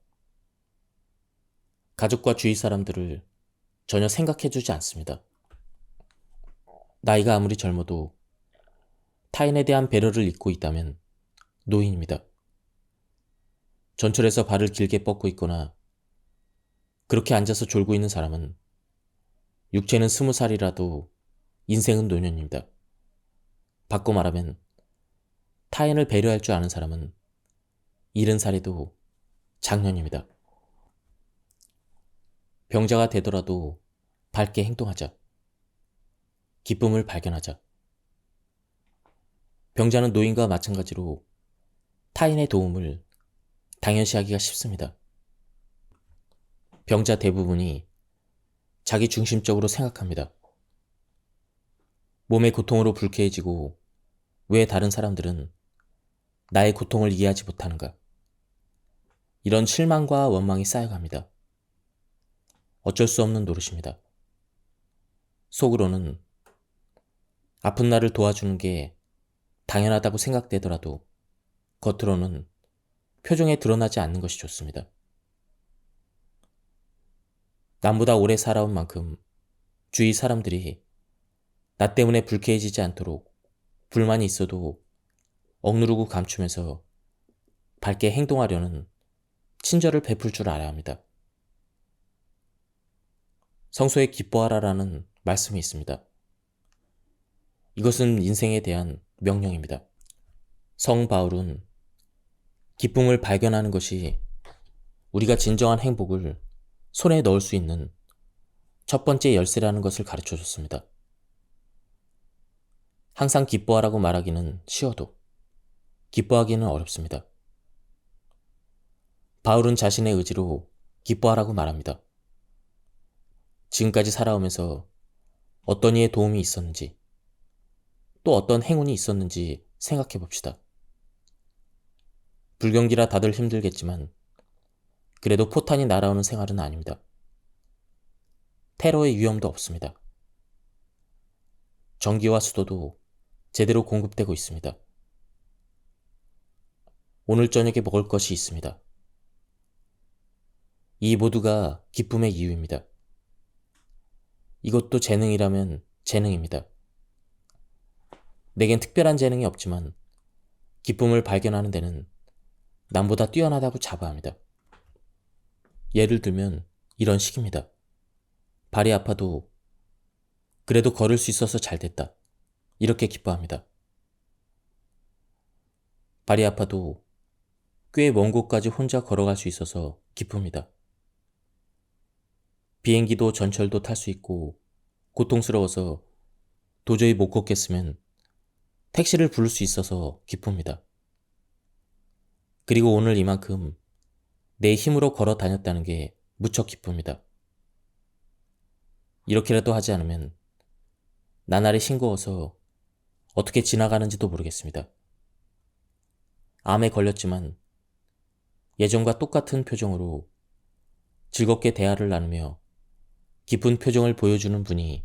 가족과 주위 사람들을 전혀 생각해주지 않습니다. 나이가 아무리 젊어도 타인에 대한 배려를 잊고 있다면 노인입니다. 전철에서 발을 길게 뻗고 있거나 그렇게 앉아서 졸고 있는 사람은 육체는 20살이라도 인생은 노년입니다. 바꿔 말하면 타인을 배려할 줄 아는 사람은 70살에도 장년입니다. 병자가 되더라도 밝게 행동하자. 기쁨을 발견하자. 병자는 노인과 마찬가지로 타인의 도움을 당연시하기가 쉽습니다. 병자 대부분이 자기 중심적으로 생각합니다. 몸의 고통으로 불쾌해지고 왜 다른 사람들은 나의 고통을 이해하지 못하는가? 이런 실망과 원망이 쌓여갑니다. 어쩔 수 없는 노릇입니다. 속으로는 아픈 나를 도와주는 게 당연하다고 생각되더라도 겉으로는 표정에 드러나지 않는 것이 좋습니다. 남보다 오래 살아온 만큼 주위 사람들이 나 때문에 불쾌해지지 않도록 불만이 있어도 억누르고 감추면서 밝게 행동하려는 친절을 베풀 줄 알아야 합니다. 성소에 기뻐하라라는 말씀이 있습니다. 이것은 인생에 대한 명령입니다. 성 바울은 기쁨을 발견하는 것이 우리가 진정한 행복을 손에 넣을 수 있는 첫 번째 열쇠라는 것을 가르쳐 줬습니다. 항상 기뻐하라고 말하기는 쉬워도 기뻐하기는 어렵습니다. 바울은 자신의 의지로 기뻐하라고 말합니다. 지금까지 살아오면서 어떤 이의 도움이 있었는지, 또 어떤 행운이 있었는지 생각해 봅시다. 불경기라 다들 힘들겠지만 그래도 포탄이 날아오는 생활은 아닙니다. 테러의 위험도 없습니다. 전기와 수도도 제대로 공급되고 있습니다. 오늘 저녁에 먹을 것이 있습니다. 이 모두가 기쁨의 이유입니다. 이것도 재능이라면 재능입니다. 내겐 특별한 재능이 없지만 기쁨을 발견하는 데는 남보다 뛰어나다고 자부합니다. 예를 들면 이런 식입니다. 발이 아파도 그래도 걸을 수 있어서 잘 됐다. 이렇게 기뻐합니다. 발이 아파도 꽤 먼 곳까지 혼자 걸어갈 수 있어서 기쁩니다. 비행기도 전철도 탈 수 있고 고통스러워서 도저히 못 걷겠으면 택시를 부를 수 있어서 기쁩니다. 그리고 오늘 이만큼 내 힘으로 걸어 다녔다는 게 무척 기쁩니다. 이렇게라도 하지 않으면 나날이 싱거워서 어떻게 지나가는지도 모르겠습니다. 암에 걸렸지만 예전과 똑같은 표정으로 즐겁게 대화를 나누며 기쁜 표정을 보여주는 분이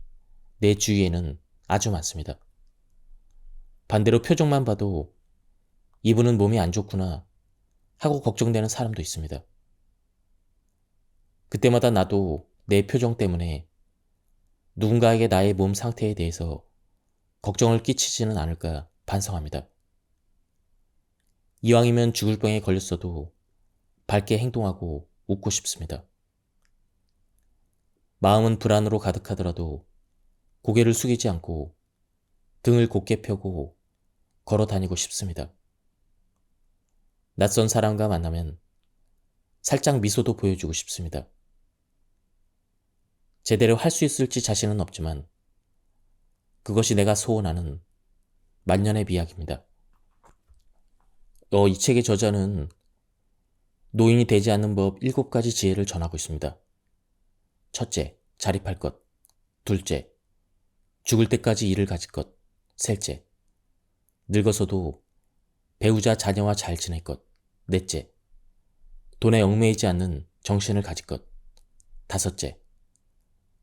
내 주위에는 아주 많습니다. 반대로 표정만 봐도 이분은 몸이 안 좋구나 하고 걱정되는 사람도 있습니다. 그때마다 나도 내 표정 때문에 누군가에게 나의 몸 상태에 대해서 걱정을 끼치지는 않을까 반성합니다. 이왕이면 죽을 병에 걸렸어도 밝게 행동하고 웃고 싶습니다. 마음은 불안으로 가득하더라도 고개를 숙이지 않고 등을 곧게 펴고 걸어 다니고 싶습니다. 낯선 사람과 만나면 살짝 미소도 보여주고 싶습니다. 제대로 할 수 있을지 자신은 없지만 그것이 내가 소원하는 만년의 비약입니다. 이 책의 저자는 노인이 되지 않는 법 7가지 지혜를 전하고 있습니다. 첫째, 자립할 것. 둘째, 죽을 때까지 일을 가질 것. 셋째, 늙어서도 배우자 자녀와 잘 지낼 것. 넷째, 돈에 얽매이지 않는 정신을 가질 것. 다섯째,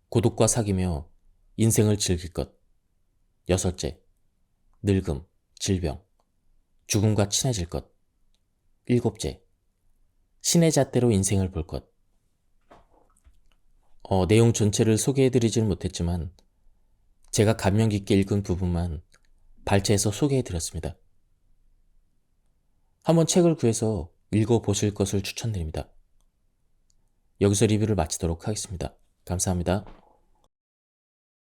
고독과 사귀며 인생을 즐길 것. 여섯째, 늙음, 질병, 죽음과 친해질 것. 일곱째, 신의 잣대로 인생을 볼 것. 내용 전체를 소개해드리지는 못했지만 제가 감명 깊게 읽은 부분만 발췌해서 소개해드렸습니다. 한번 책을 구해서 읽어보실 것을 추천드립니다. 여기서 리뷰를 마치도록 하겠습니다. 감사합니다.